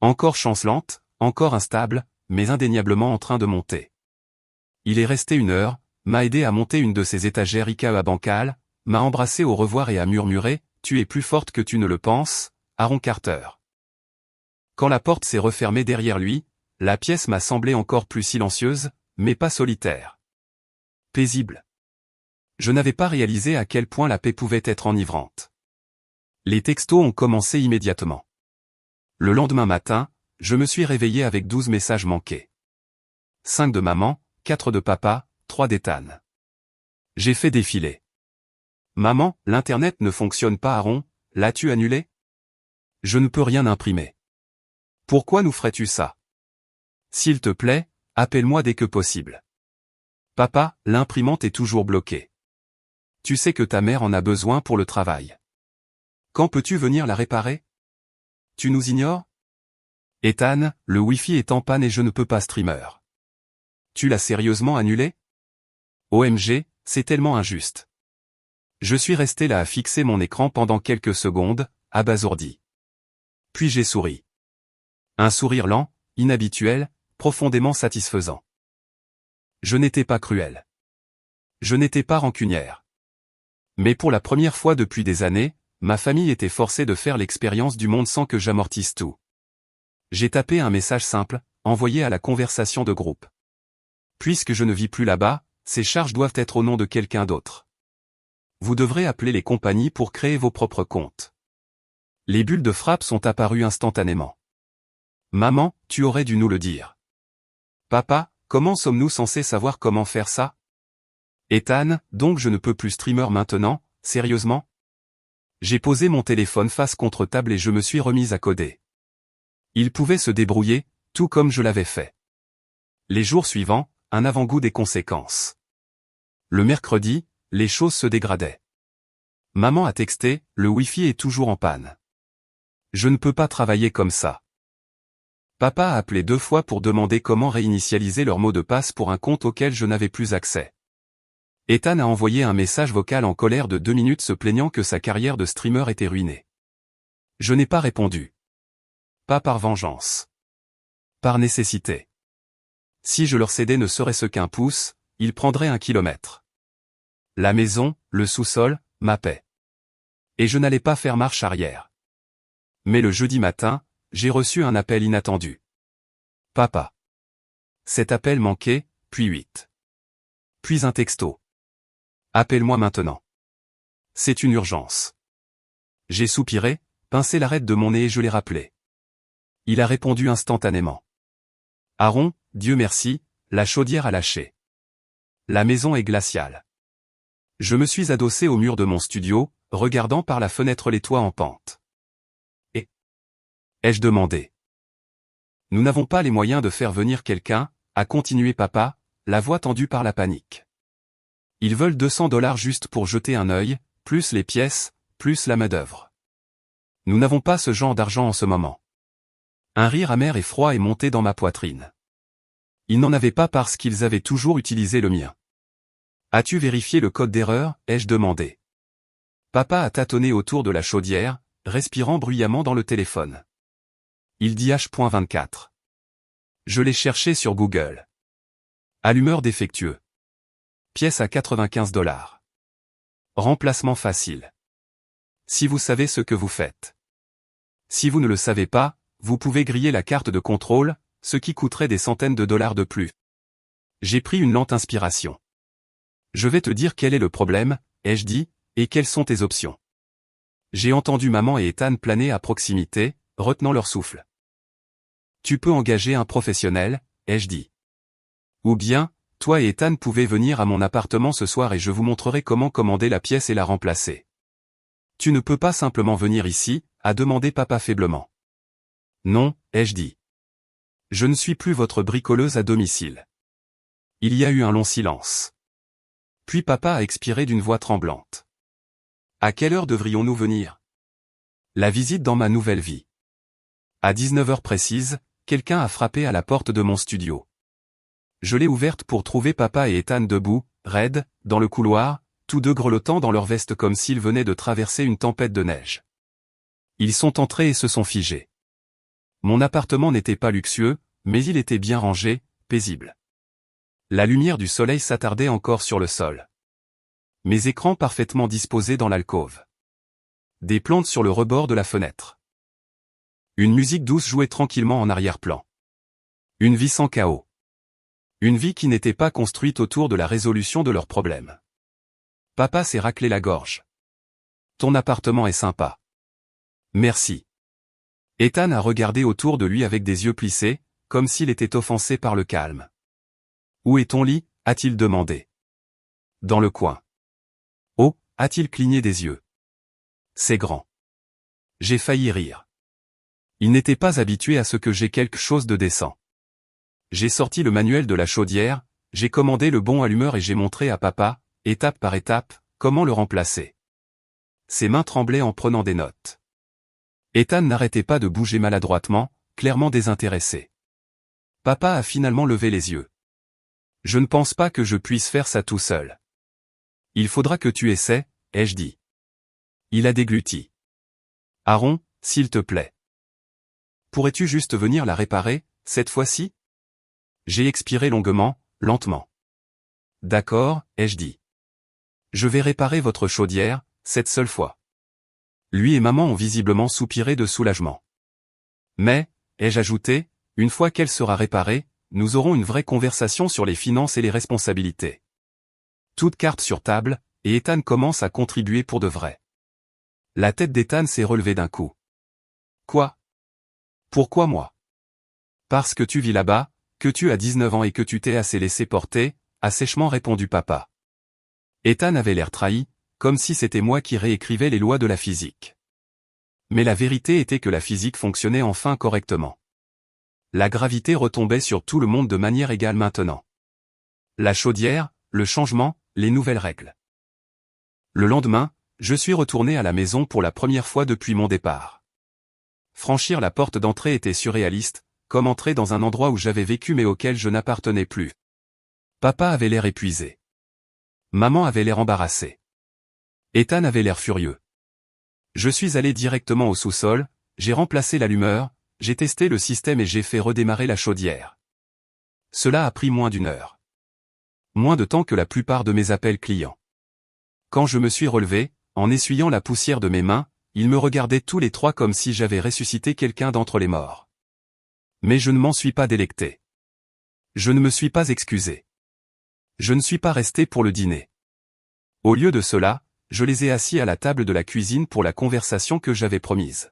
Encore chancelante, encore instable, mais indéniablement en train de monter. Il est resté 1 heure, m'a aidé à monter une de ses étagères Ikea bancales, m'a embrassé au revoir et a murmuré « Tu es plus forte que tu ne le penses, Aaron Carter. » Quand la porte s'est refermée derrière lui, la pièce m'a semblé encore plus silencieuse, mais pas solitaire. Paisible. Je n'avais pas réalisé à quel point la paix pouvait être enivrante. Les textos ont commencé immédiatement. Le lendemain matin, je me suis réveillé avec 12 messages manqués. 5 de maman, 4 de papa, 3 d'Ethan. J'ai fait défiler. Maman, l'internet ne fonctionne pas Aaron, l'as-tu annulé? Je ne peux rien imprimer. Pourquoi nous ferais-tu ça? S'il te plaît, appelle-moi dès que possible. Papa, l'imprimante est toujours bloquée. Tu sais que ta mère en a besoin pour le travail. Quand peux-tu venir la réparer? Tu nous ignores? Ethan, le Wi-Fi est en panne et je ne peux pas streamer. Tu l'as sérieusement annulé? OMG, c'est tellement injuste. Je suis resté là à fixer mon écran pendant quelques secondes, abasourdi. Puis j'ai souri. Un sourire lent, inhabituel, profondément satisfaisant. Je n'étais pas cruel. Je n'étais pas rancunière. Mais pour la première fois depuis des années, ma famille était forcée de faire l'expérience du monde sans que j'amortisse tout. J'ai tapé un message simple, envoyé à la conversation de groupe. Puisque je ne vis plus là-bas, ces charges doivent être au nom de quelqu'un d'autre. Vous devrez appeler les compagnies pour créer vos propres comptes. Les bulles de frappe sont apparues instantanément. Maman, tu aurais dû nous le dire. Papa, comment sommes-nous censés savoir comment faire ça? Ethan, donc je ne peux plus streamer maintenant, sérieusement? J'ai posé mon téléphone face contre table et je me suis remise à coder. Il pouvait se débrouiller, tout comme je l'avais fait. Les jours suivants, un avant-goût des conséquences. Le mercredi, les choses se dégradaient. Maman a texté, le Wi-Fi est toujours en panne. Je ne peux pas travailler comme ça. Papa a appelé 2 fois pour demander comment réinitialiser leur mot de passe pour un compte auquel je n'avais plus accès. Ethan a envoyé un message vocal en colère de 2 minutes se plaignant que sa carrière de streamer était ruinée. Je n'ai pas répondu. Pas par vengeance. Par nécessité. Si je leur cédais ne serait-ce qu'1 pouce, ils prendraient 1 kilomètre. La maison, le sous-sol, ma paix. Et je n'allais pas faire marche arrière. Mais le jeudi matin, j'ai reçu un appel inattendu. Papa. Cet appel manquait, puis 8. Puis un texto. Appelle-moi maintenant. C'est une urgence. J'ai soupiré, pincé l'arête de mon nez et je l'ai rappelé. Il a répondu instantanément. Aaron, Dieu merci, la chaudière a lâché. La maison est glaciale. Je me suis adossé au mur de mon studio, regardant par la fenêtre les toits en pente. Et ai-je demandé. Nous n'avons pas les moyens de faire venir quelqu'un, a continué papa, la voix tendue par la panique. Ils veulent $200 juste pour jeter un œil, plus les pièces, plus la main-d'œuvre. Nous n'avons pas ce genre d'argent en ce moment. Un rire amer et froid est monté dans ma poitrine. Ils n'en avaient pas parce qu'ils avaient toujours utilisé le mien. As-tu vérifié le code d'erreur, ai-je demandé. Papa a tâtonné autour de la chaudière, respirant bruyamment dans le téléphone. Il dit H.24. Je l'ai cherché sur Google. Allumeur défectueux. Pièce à $95. Remplacement facile. Si vous savez ce que vous faites. Si vous ne le savez pas, vous pouvez griller la carte de contrôle, ce qui coûterait des centaines de dollars de plus. J'ai pris une lente inspiration. Je vais te dire quel est le problème, ai-je dit, et quelles sont tes options. J'ai entendu maman et Ethan planer à proximité, retenant leur souffle. Tu peux engager un professionnel, ai-je dit. Ou bien, Toi et Ethan pouvez venir à mon appartement ce soir et je vous montrerai comment commander la pièce et la remplacer. Tu ne peux pas simplement venir ici, a demandé papa faiblement. Non, ai-je dit. Je ne suis plus votre bricoleuse à domicile. Il y a eu un long silence. Puis papa a expiré d'une voix tremblante. À quelle heure devrions-nous venir? La visite dans ma nouvelle vie. À 19 heures précises, quelqu'un a frappé à la porte de mon studio. Je l'ai ouverte pour trouver papa et Ethan debout, raides, dans le couloir, tous deux grelottant dans leurs vestes comme s'ils venaient de traverser une tempête de neige. Ils sont entrés et se sont figés. Mon appartement n'était pas luxueux, mais il était bien rangé, paisible. La lumière du soleil s'attardait encore sur le sol. Mes écrans parfaitement disposés dans l'alcôve. Des plantes sur le rebord de la fenêtre. Une musique douce jouait tranquillement en arrière-plan. Une vie sans chaos. Une vie qui n'était pas construite autour de la résolution de leurs problèmes. Papa s'est raclé la gorge. Ton appartement est sympa. Merci. Ethan a regardé autour de lui avec des yeux plissés, comme s'il était offensé par le calme. Où est ton lit? A-t-il demandé. Dans le coin. Oh, a-t-il cligné des yeux. C'est grand. J'ai failli rire. Il n'était pas habitué à ce que j'ai quelque chose de décent. J'ai sorti le manuel de la chaudière, j'ai commandé le bon allumeur et j'ai montré à papa, étape par étape, comment le remplacer. Ses mains tremblaient en prenant des notes. Ethan n'arrêtait pas de bouger maladroitement, clairement désintéressé. Papa a finalement levé les yeux. Je ne pense pas que je puisse faire ça tout seul. Il faudra que tu essaies, ai-je dit. Il a dégluti. Aaron, s'il te plaît. Pourrais-tu juste venir la réparer, cette fois-ci? J'ai expiré longuement, lentement. D'accord, ai-je dit. Je vais réparer votre chaudière, cette seule fois. Lui et maman ont visiblement soupiré de soulagement. Mais, ai-je ajouté, une fois qu'elle sera réparée, nous aurons une vraie conversation sur les finances et les responsabilités. Toutes cartes sur table, et Ethan commence à contribuer pour de vrai. La tête d'Ethan s'est relevée d'un coup. Quoi? Pourquoi moi? Parce que tu vis là-bas, que tu as 19 ans et que tu t'es assez laissé porter, a sèchement répondu papa. Ethan avait l'air trahi, comme si c'était moi qui réécrivais les lois de la physique. Mais la vérité était que la physique fonctionnait enfin correctement. La gravité retombait sur tout le monde de manière égale maintenant. La chaudière, le changement, les nouvelles règles. Le lendemain, je suis retourné à la maison pour la première fois depuis mon départ. Franchir la porte d'entrée était surréaliste, comme entrer dans un endroit où j'avais vécu mais auquel je n'appartenais plus. Papa avait l'air épuisé. Maman avait l'air embarrassée. Ethan avait l'air furieux. Je suis allé directement au sous-sol, j'ai remplacé l'allumeur, j'ai testé le système et j'ai fait redémarrer la chaudière. Cela a pris moins d'1 heure. Moins de temps que la plupart de mes appels clients. Quand je me suis relevé, en essuyant la poussière de mes mains, ils me regardaient tous les trois comme si j'avais ressuscité quelqu'un d'entre les morts. Mais je ne m'en suis pas délecté. Je ne me suis pas excusé. Je ne suis pas resté pour le dîner. Au lieu de cela, je les ai assis à la table de la cuisine pour la conversation que j'avais promise.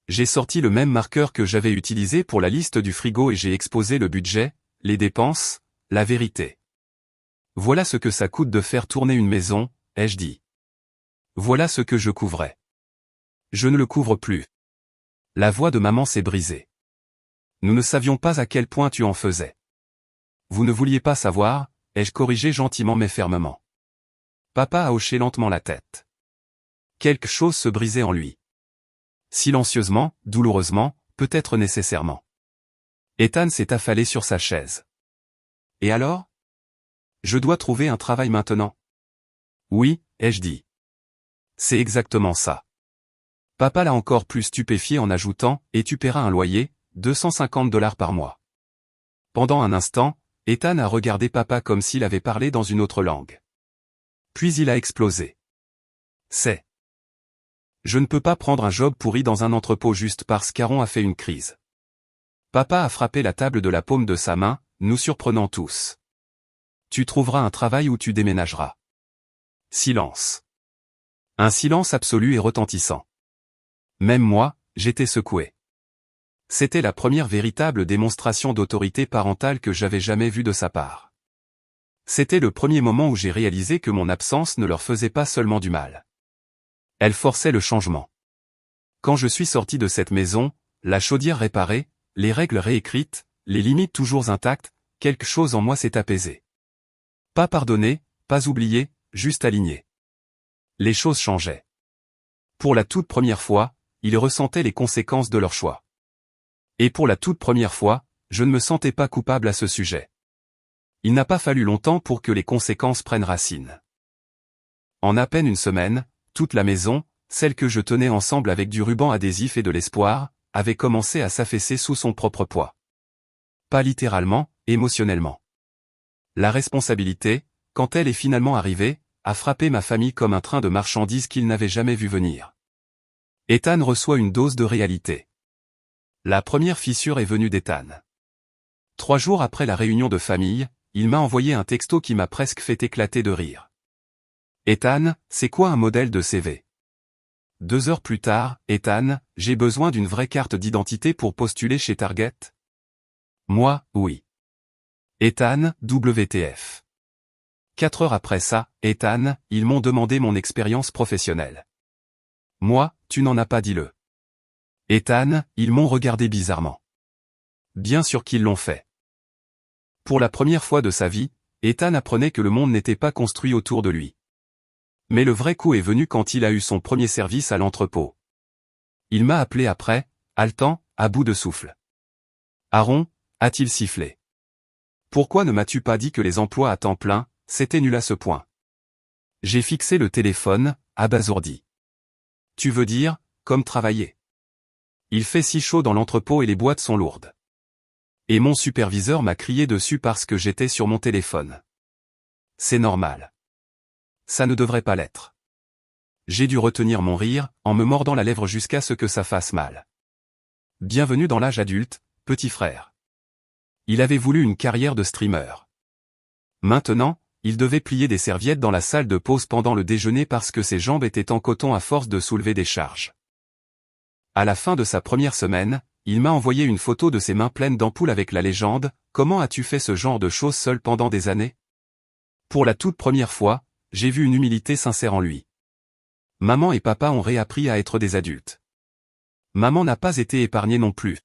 J'ai sorti le même marqueur que j'avais utilisé pour la liste du frigo et j'ai exposé le budget, les dépenses, la vérité. Voilà ce que ça coûte de faire tourner une maison, ai-je dit. Voilà ce que je couvrais. Je ne le couvre plus. La voix de maman s'est brisée. Nous ne savions pas à quel point tu en faisais. Vous ne vouliez pas savoir, ai-je corrigé gentiment mais fermement. Papa a hoché lentement la tête. Quelque chose se brisait en lui. Silencieusement, douloureusement, peut-être nécessairement. Ethan s'est affalé sur sa chaise. Et alors? Je dois trouver un travail maintenant. Oui, ai-je dit. C'est exactement ça. Papa l'a encore plus stupéfié en ajoutant, et tu paieras un loyer, $250 par mois. Pendant un instant, Ethan a regardé papa comme s'il avait parlé dans une autre langue. Puis il a explosé. C'est. Je ne peux pas prendre un job pourri dans un entrepôt juste parce qu'Aaron a fait une crise. Papa a frappé la table de la paume de sa main, nous surprenant tous. Tu trouveras un travail où tu déménageras. Silence. Un silence absolu et retentissant. Même moi, j'étais secoué. C'était la première véritable démonstration d'autorité parentale que j'avais jamais vue de sa part. C'était le premier moment où j'ai réalisé que mon absence ne leur faisait pas seulement du mal. Elle forçait le changement. Quand je suis sorti de cette maison, la chaudière réparée, les règles réécrites, les limites toujours intactes, quelque chose en moi s'est apaisé. Pas pardonné, pas oublié, juste aligné. Les choses changeaient. Pour la toute première fois, ils ressentaient les conséquences de leur choix. Et pour la toute première fois, je ne me sentais pas coupable à ce sujet. Il n'a pas fallu longtemps pour que les conséquences prennent racine. En à peine une semaine, toute la maison, celle que je tenais ensemble avec du ruban adhésif et de l'espoir, avait commencé à s'affaisser sous son propre poids. Pas littéralement, émotionnellement. La responsabilité, quand elle est finalement arrivée, a frappé ma famille comme un train de marchandises qu'ils n'avaient jamais vu venir. Ethan reçoit une dose de réalité. La première fissure est venue d'Ethan. 3 jours après la réunion de famille, il m'a envoyé un texto qui m'a presque fait éclater de rire. Ethan, c'est quoi un modèle de CV? 2 heures plus tard, Ethan, j'ai besoin d'une vraie carte d'identité pour postuler chez Target? Moi, oui. Ethan, WTF. 4 heures après ça, Ethan, ils m'ont demandé mon expérience professionnelle. Moi, tu n'en as pas dit le. Ethan, ils m'ont regardé bizarrement. Bien sûr qu'ils l'ont fait. Pour la première fois de sa vie, Ethan apprenait que le monde n'était pas construit autour de lui. Mais le vrai coup est venu quand il a eu son premier service à l'entrepôt. Il m'a appelé après, haletant, à bout de souffle. Aaron, a-t-il sifflé. Pourquoi ne m'as-tu pas dit que les emplois à temps plein, c'était nul à ce point? J'ai fixé le téléphone, abasourdi. Tu veux dire, comme travailler? Il fait si chaud dans l'entrepôt et les boîtes sont lourdes. Et mon superviseur m'a crié dessus parce que j'étais sur mon téléphone. C'est normal. Ça ne devrait pas l'être. J'ai dû retenir mon rire, en me mordant la lèvre jusqu'à ce que ça fasse mal. Bienvenue dans l'âge adulte, petit frère. Il avait voulu une carrière de streamer. Maintenant, il devait plier des serviettes dans la salle de pause pendant le déjeuner parce que ses jambes étaient en coton à force de soulever des charges. À la fin de sa première semaine, il m'a envoyé une photo de ses mains pleines d'ampoules avec la légende « Comment as-tu fait ce genre de choses seul pendant des années ?» Pour la toute première fois, j'ai vu une humilité sincère en lui. Maman et papa ont réappris à être des adultes. Maman n'a pas été épargnée non plus.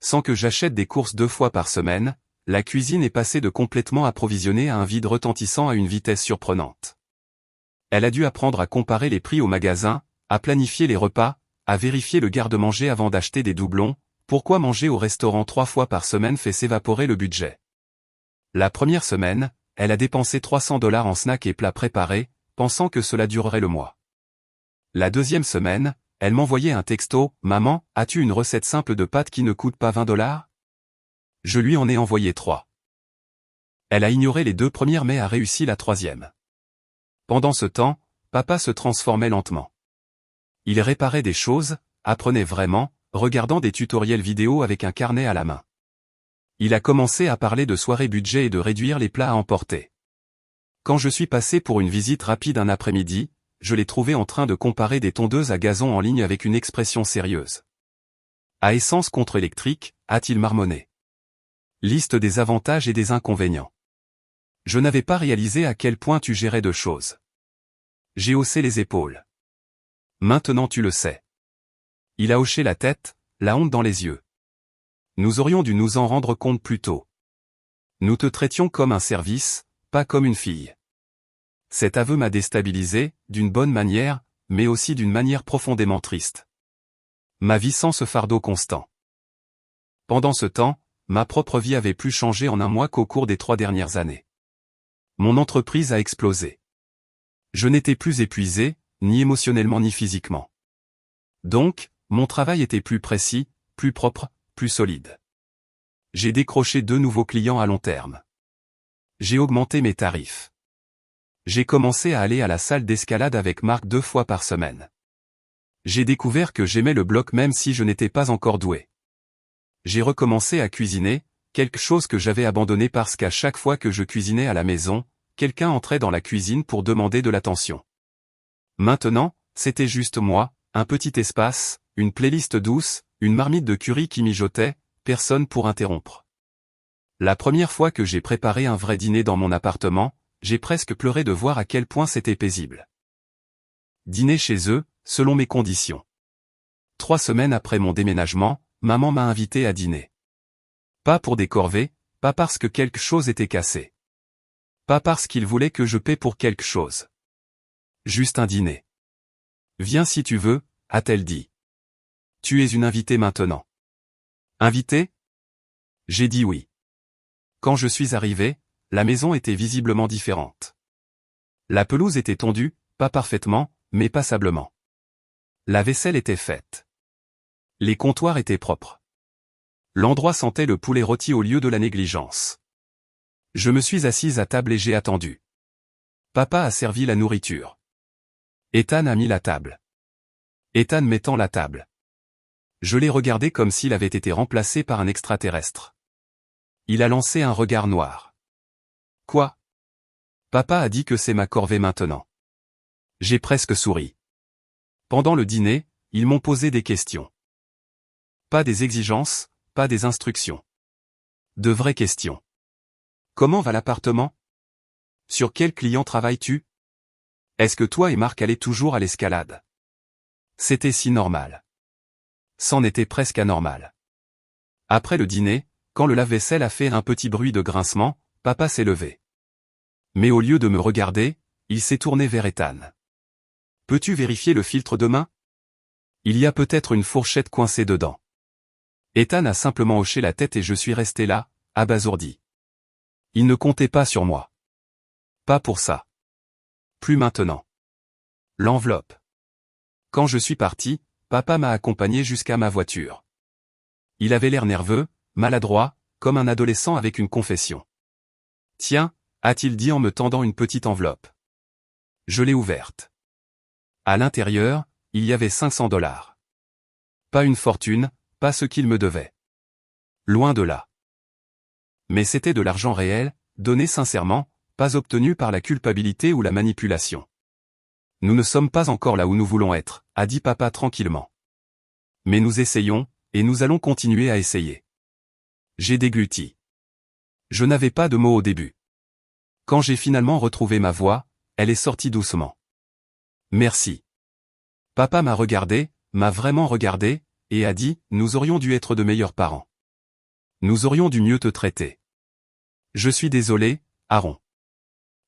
Sans que j'achète des courses 2 fois par semaine, la cuisine est passée de complètement approvisionnée à un vide retentissant à une vitesse surprenante. Elle a dû apprendre à comparer les prix au magasin, à planifier les repas, à vérifier le garde-manger avant d'acheter des doublons. Pourquoi manger au restaurant 3 fois par semaine fait s'évaporer le budget? La première semaine, elle a dépensé $300 en snacks et plats préparés, pensant que cela durerait le mois. La deuxième semaine, elle m'envoyait un texto « Maman, as-tu une recette simple de pâtes qui ne coûte pas $20 ?» Je lui en ai envoyé 3. Elle a ignoré les 2 premières mais a réussi la 3e. Pendant ce temps, papa se transformait lentement. Il réparait des choses, apprenait vraiment, regardant des tutoriels vidéo avec un carnet à la main. Il a commencé à parler de soirée budget et de réduire les plats à emporter. Quand je suis passé pour une visite rapide un après-midi, je l'ai trouvé en train de comparer des tondeuses à gazon en ligne avec une expression sérieuse. À essence contre électrique, a-t-il marmonné. Liste des avantages et des inconvénients. Je n'avais pas réalisé à quel point tu gérais de choses. J'ai haussé les épaules. Maintenant tu le sais. Il a hoché la tête, la honte dans les yeux. Nous aurions dû nous en rendre compte plus tôt. Nous te traitions comme un service, pas comme une fille. Cet aveu m'a déstabilisé, d'une bonne manière, mais aussi d'une manière profondément triste. Ma vie sans ce fardeau constant. Pendant ce temps, ma propre vie avait plus changé en un mois qu'au cours des 3 dernières années. Mon entreprise a explosé. Je n'étais plus épuisé, ni émotionnellement ni physiquement. Donc, mon travail était plus précis, plus propre, plus solide. J'ai décroché 2 nouveaux clients à long terme. J'ai augmenté mes tarifs. J'ai commencé à aller à la salle d'escalade avec Marc 2 fois par semaine. J'ai découvert que j'aimais le bloc même si je n'étais pas encore doué. J'ai recommencé à cuisiner, quelque chose que j'avais abandonné parce qu'à chaque fois que je cuisinais à la maison, quelqu'un entrait dans la cuisine pour demander de l'attention. Maintenant, c'était juste moi, un petit espace, une playlist douce, une marmite de curry qui mijotait, personne pour interrompre. La première fois que j'ai préparé un vrai dîner dans mon appartement, j'ai presque pleuré de voir à quel point c'était paisible. Dîner chez eux, selon mes conditions. 3 semaines après mon déménagement, maman m'a invité à dîner. Pas pour des corvées, pas parce que quelque chose était cassé. Pas parce qu'il voulait que je paie pour quelque chose. Juste un dîner. Viens si tu veux, a-t-elle dit. Tu es une invitée maintenant. Invitée? J'ai dit oui. Quand je suis arrivé, la maison était visiblement différente. La pelouse était tondue, pas parfaitement, mais passablement. La vaisselle était faite. Les comptoirs étaient propres. L'endroit sentait le poulet rôti au lieu de la négligence. Je me suis assise à table et j'ai attendu. Papa a servi la nourriture. Ethan a mis la table. Ethan mettant la table. Je l'ai regardé comme s'il avait été remplacé par un extraterrestre. Il a lancé un regard noir. Quoi? Papa a dit que c'est ma corvée maintenant. J'ai presque souri. Pendant le dîner, ils m'ont posé des questions. Pas des exigences, pas des instructions. De vraies questions. Comment va l'appartement? Sur quel client travailles-tu? Est-ce que toi et Marc allez toujours à l'escalade? C'était si normal. C'en était presque anormal. Après le dîner, quand le lave-vaisselle a fait un petit bruit de grincement, papa s'est levé. Mais au lieu de me regarder, il s'est tourné vers Ethan. Peux-tu vérifier le filtre de main? Il y a peut-être une fourchette coincée dedans. Ethan a simplement hoché la tête et je suis resté là, abasourdi. Il ne comptait pas sur moi. Pas pour ça. Plus maintenant. L'enveloppe. Quand je suis parti, papa m'a accompagné jusqu'à ma voiture. Il avait l'air nerveux, maladroit, comme un adolescent avec une confession. Tiens, a-t-il dit en me tendant une petite enveloppe. Je l'ai ouverte. À l'intérieur, il y avait $500. Pas une fortune, pas ce qu'il me devait. Loin de là. Mais c'était de l'argent réel, donné sincèrement, pas obtenu par la culpabilité ou la manipulation. Nous ne sommes pas encore là où nous voulons être, a dit papa tranquillement. Mais nous essayons, et nous allons continuer à essayer. J'ai dégluti. Je n'avais pas de mots au début. Quand j'ai finalement retrouvé ma voix, elle est sortie doucement. Merci. Papa m'a regardé, m'a vraiment regardé, et a dit, nous aurions dû être de meilleurs parents. Nous aurions dû mieux te traiter. Je suis désolé, Aaron.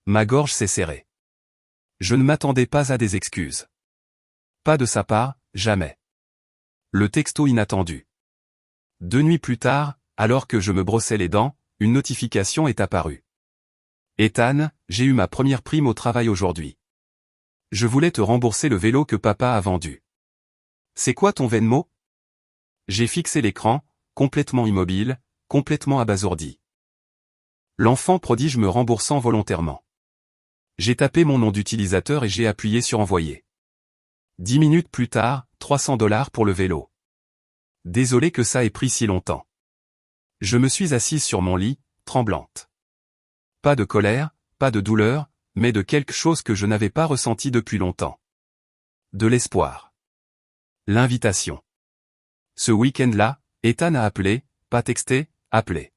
Ma gorge s'est serrée. Je ne m'attendais pas à des excuses. Pas de sa part, jamais. Le texto inattendu. 2 nuits plus tard, alors que je me brossais les dents, une notification est apparue. Ethan, j'ai eu ma première prime au travail aujourd'hui. Je voulais te rembourser le vélo que papa a vendu. C'est quoi ton Venmo? J'ai fixé l'écran, complètement immobile, complètement abasourdi. L'enfant prodige me remboursant volontairement. J'ai tapé mon nom d'utilisateur et j'ai appuyé sur envoyer. 10 minutes plus tard, $300 pour le vélo. Désolé que ça ait pris si longtemps. Je me suis assise sur mon lit, tremblante. Pas de colère, pas de douleur, mais de quelque chose que je n'avais pas ressenti depuis longtemps. De l'espoir. L'invitation. Ce week-end-là, Ethan a appelé, pas texté, appelé.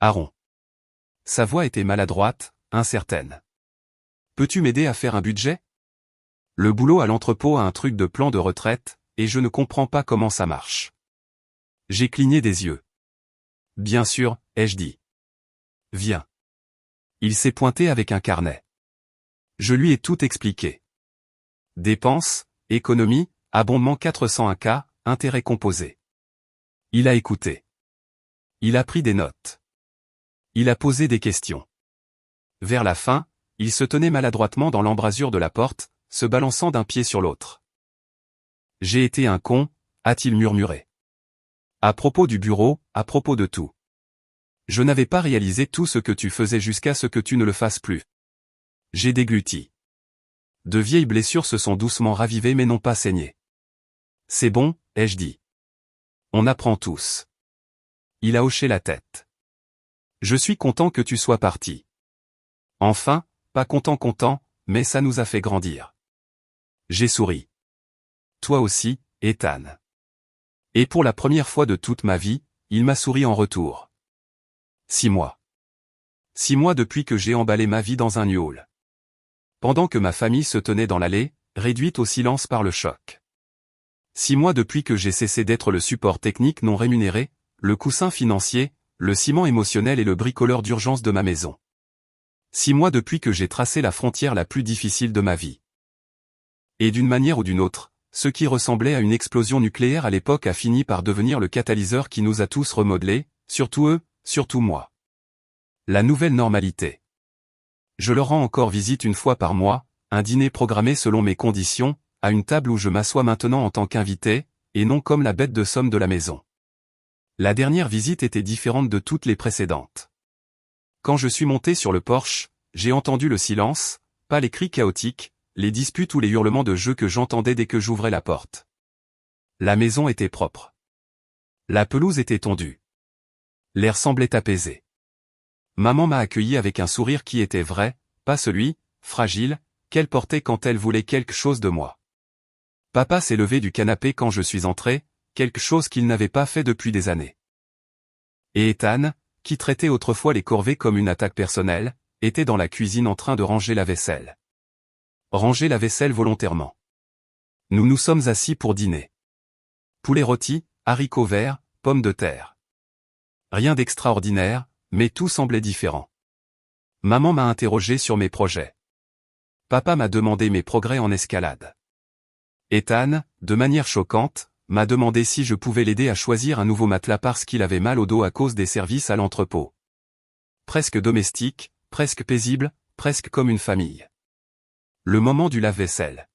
Aaron. Sa voix était maladroite, incertaine. Peux-tu m'aider à faire un budget? Le boulot à l'entrepôt a un truc de plan de retraite, et je ne comprends pas comment ça marche. J'ai cligné des yeux. Bien sûr, ai-je dit. Viens. Il s'est pointé avec un carnet. Je lui ai tout expliqué. Dépenses, économie, abondement 401K, intérêt composé. Il a écouté. Il a pris des notes. Il a posé des questions. Vers la fin, il se tenait maladroitement dans l'embrasure de la porte, se balançant d'un pied sur l'autre. J'ai été un con, a-t-il murmuré. À propos du bureau, à propos de tout. Je n'avais pas réalisé tout ce que tu faisais jusqu'à ce que tu ne le fasses plus. J'ai dégluti. De vieilles blessures se sont doucement ravivées mais n'ont pas saigné. C'est bon, ai-je dit. On apprend tous. Il a hoché la tête. Je suis content que tu sois parti. Enfin, pas content, mais ça nous a fait grandir. J'ai souri. Toi aussi, Ethan. Et pour la première fois de toute ma vie, il m'a souri en retour. 6 mois. 6 mois depuis que j'ai emballé ma vie dans un U-Haul. Pendant que ma famille se tenait dans l'allée, réduite au silence par le choc. 6 mois depuis que j'ai cessé d'être le support technique non rémunéré, le coussin financier, le ciment émotionnel et le bricoleur d'urgence de ma maison. 6 mois depuis que j'ai tracé la frontière la plus difficile de ma vie. Et d'une manière ou d'une autre, ce qui ressemblait à une explosion nucléaire à l'époque a fini par devenir le catalyseur qui nous a tous remodelés, surtout eux, surtout moi. La nouvelle normalité. Je leur rends encore visite une fois par mois, un dîner programmé selon mes conditions, à une table où je m'assois maintenant en tant qu'invité, et non comme la bête de somme de la maison. La dernière visite était différente de toutes les précédentes. Quand je suis monté sur le porche, j'ai entendu le silence, pas les cris chaotiques, les disputes ou les hurlements de jeu que j'entendais dès que j'ouvrais la porte. La maison était propre. La pelouse était tondue. L'air semblait apaisé. Maman m'a accueilli avec un sourire qui était vrai, pas celui, fragile, qu'elle portait quand elle voulait quelque chose de moi. Papa s'est levé du canapé quand je suis entré, quelque chose qu'il n'avait pas fait depuis des années. Et Ethan, qui traitait autrefois les corvées comme une attaque personnelle, était dans la cuisine en train de ranger la vaisselle. Ranger la vaisselle volontairement. Nous nous sommes assis pour dîner. Poulet rôti, haricots verts, pommes de terre. Rien d'extraordinaire, mais tout semblait différent. Maman m'a interrogé sur mes projets. Papa m'a demandé mes progrès en escalade. Ethan, de manière choquante, m'a demandé si je pouvais l'aider à choisir un nouveau matelas parce qu'il avait mal au dos à cause des services à l'entrepôt. Presque domestique, presque paisible, presque comme une famille. Le moment du lave-vaisselle.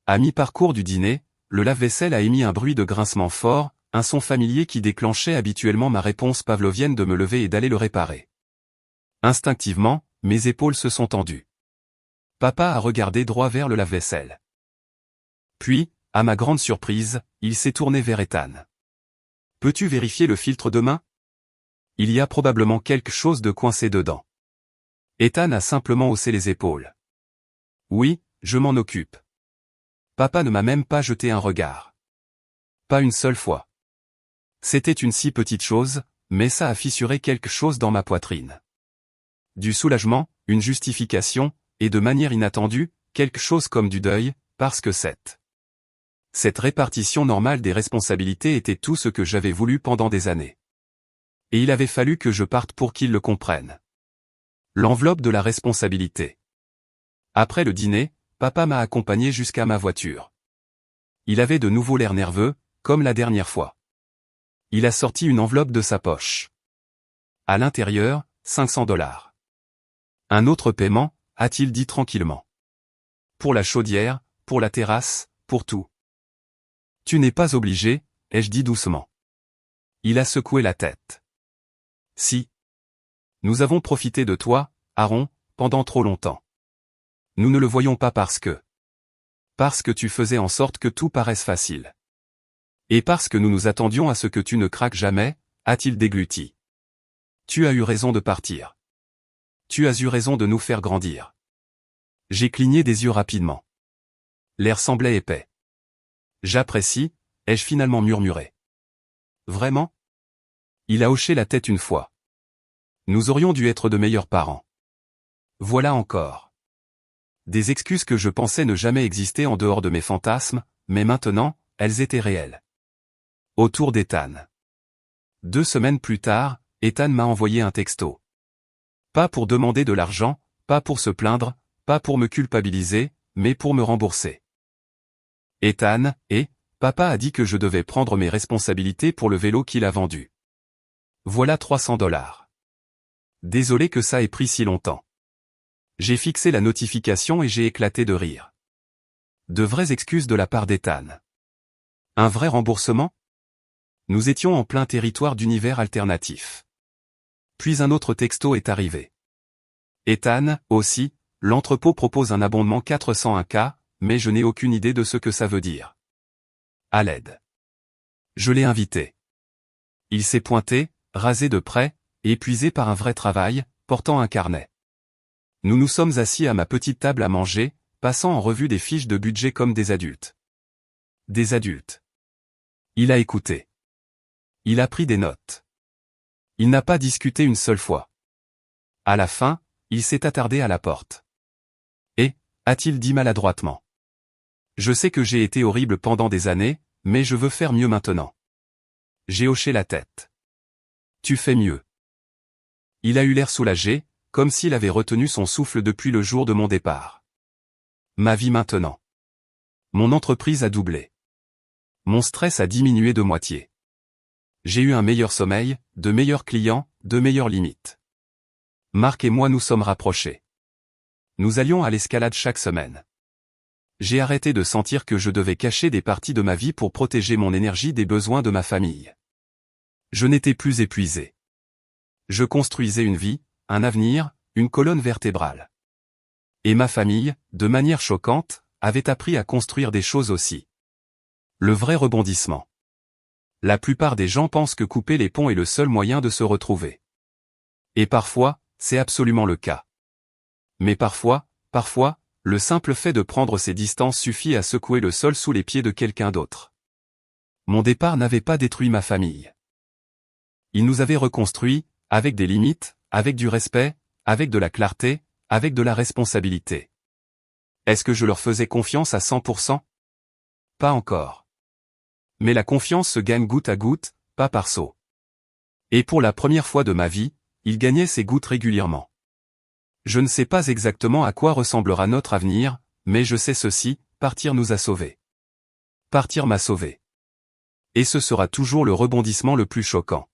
À mi-parcours du dîner, le lave-vaisselle a émis un bruit de grincement fort, un son familier qui déclenchait habituellement ma réponse pavlovienne de me lever et d'aller le réparer. Instinctivement, mes épaules se sont tendues. Papa a regardé droit vers le lave-vaisselle. Puis, à ma grande surprise, il s'est tourné vers Ethan. « Peux-tu vérifier le filtre de main ? Il y a probablement quelque chose de coincé dedans. » Ethan a simplement haussé les épaules. « Oui, je m'en occupe. » Papa ne m'a même pas jeté un regard. Pas une seule fois. C'était une si petite chose, mais ça a fissuré quelque chose dans ma poitrine. Du soulagement, une justification, et de manière inattendue, quelque chose comme du deuil, parce que cette répartition normale des responsabilités était tout ce que j'avais voulu pendant des années. Et il avait fallu que je parte pour qu'ils le comprennent. L'enveloppe de la responsabilité. Après le dîner, papa m'a accompagné jusqu'à ma voiture. Il avait de nouveau l'air nerveux, comme la dernière fois. Il a sorti une enveloppe de sa poche. À l'intérieur, $500. Un autre paiement, a-t-il dit tranquillement. Pour la chaudière, pour la terrasse, pour tout. Tu n'es pas obligé, ai-je dit doucement. Il a secoué la tête. Si. Nous avons profité de toi, Aaron, pendant trop longtemps. Nous ne le voyons pas parce que tu faisais en sorte que tout paraisse facile. Et parce que nous nous attendions à ce que tu ne craques jamais, a-t-il dégluti. Tu as eu raison de partir. Tu as eu raison de nous faire grandir. J'ai cligné des yeux rapidement. L'air semblait épais. J'apprécie, ai-je finalement murmuré. Vraiment ? Il a hoché la tête une fois. Nous aurions dû être de meilleurs parents. Voilà encore. Des excuses que je pensais ne jamais exister en dehors de mes fantasmes, mais maintenant, elles étaient réelles. Autour d'Ethan. 2 semaines plus tard, Ethan m'a envoyé un texto. Pas pour demander de l'argent, pas pour se plaindre, pas pour me culpabiliser, mais pour me rembourser. Ethan, papa a dit que je devais prendre mes responsabilités pour le vélo qu'il a vendu. Voilà $300. Désolé que ça ait pris si longtemps. J'ai fixé la notification et j'ai éclaté de rire. De vraies excuses de la part d'Ethan. Un vrai remboursement ? Nous étions en plein territoire d'univers alternatif. Puis un autre texto est arrivé. Ethan, aussi, l'entrepôt propose un abondement 401K, mais je n'ai aucune idée de ce que ça veut dire. À l'aide. Je l'ai invité. Il s'est pointé, rasé de près, épuisé par un vrai travail, portant un carnet. Nous nous sommes assis à ma petite table à manger, passant en revue des fiches de budget comme des adultes. Des adultes. Il a écouté. Il a pris des notes. Il n'a pas discuté une seule fois. À la fin, il s'est attardé à la porte. Et, a-t-il dit maladroitement. Je sais que j'ai été horrible pendant des années, mais je veux faire mieux maintenant. J'ai hoché la tête. Tu fais mieux. Il a eu l'air soulagé, comme s'il avait retenu son souffle depuis le jour de mon départ. Ma vie maintenant. Mon entreprise a doublé. Mon stress a diminué de moitié. J'ai eu un meilleur sommeil, de meilleurs clients, de meilleures limites. Marc et moi nous sommes rapprochés. Nous allions à l'escalade chaque semaine. J'ai arrêté de sentir que je devais cacher des parties de ma vie pour protéger mon énergie des besoins de ma famille. Je n'étais plus épuisé. Je construisais une vie, un avenir, une colonne vertébrale. Et ma famille, de manière choquante, avait appris à construire des choses aussi. Le vrai rebondissement. La plupart des gens pensent que couper les ponts est le seul moyen de se retrouver. Et parfois, c'est absolument le cas. Mais parfois, le simple fait de prendre ses distances suffit à secouer le sol sous les pieds de quelqu'un d'autre. Mon départ n'avait pas détruit ma famille. Il nous avait reconstruits, avec des limites, avec du respect, avec de la clarté, avec de la responsabilité. Est-ce que je leur faisais confiance à 100%? Pas encore. Mais la confiance se gagne goutte à goutte, pas par saut. Et pour la première fois de ma vie, il gagnait ses gouttes régulièrement. Je ne sais pas exactement à quoi ressemblera notre avenir, mais je sais ceci, partir nous a sauvés. Partir m'a sauvé. Et ce sera toujours le rebondissement le plus choquant.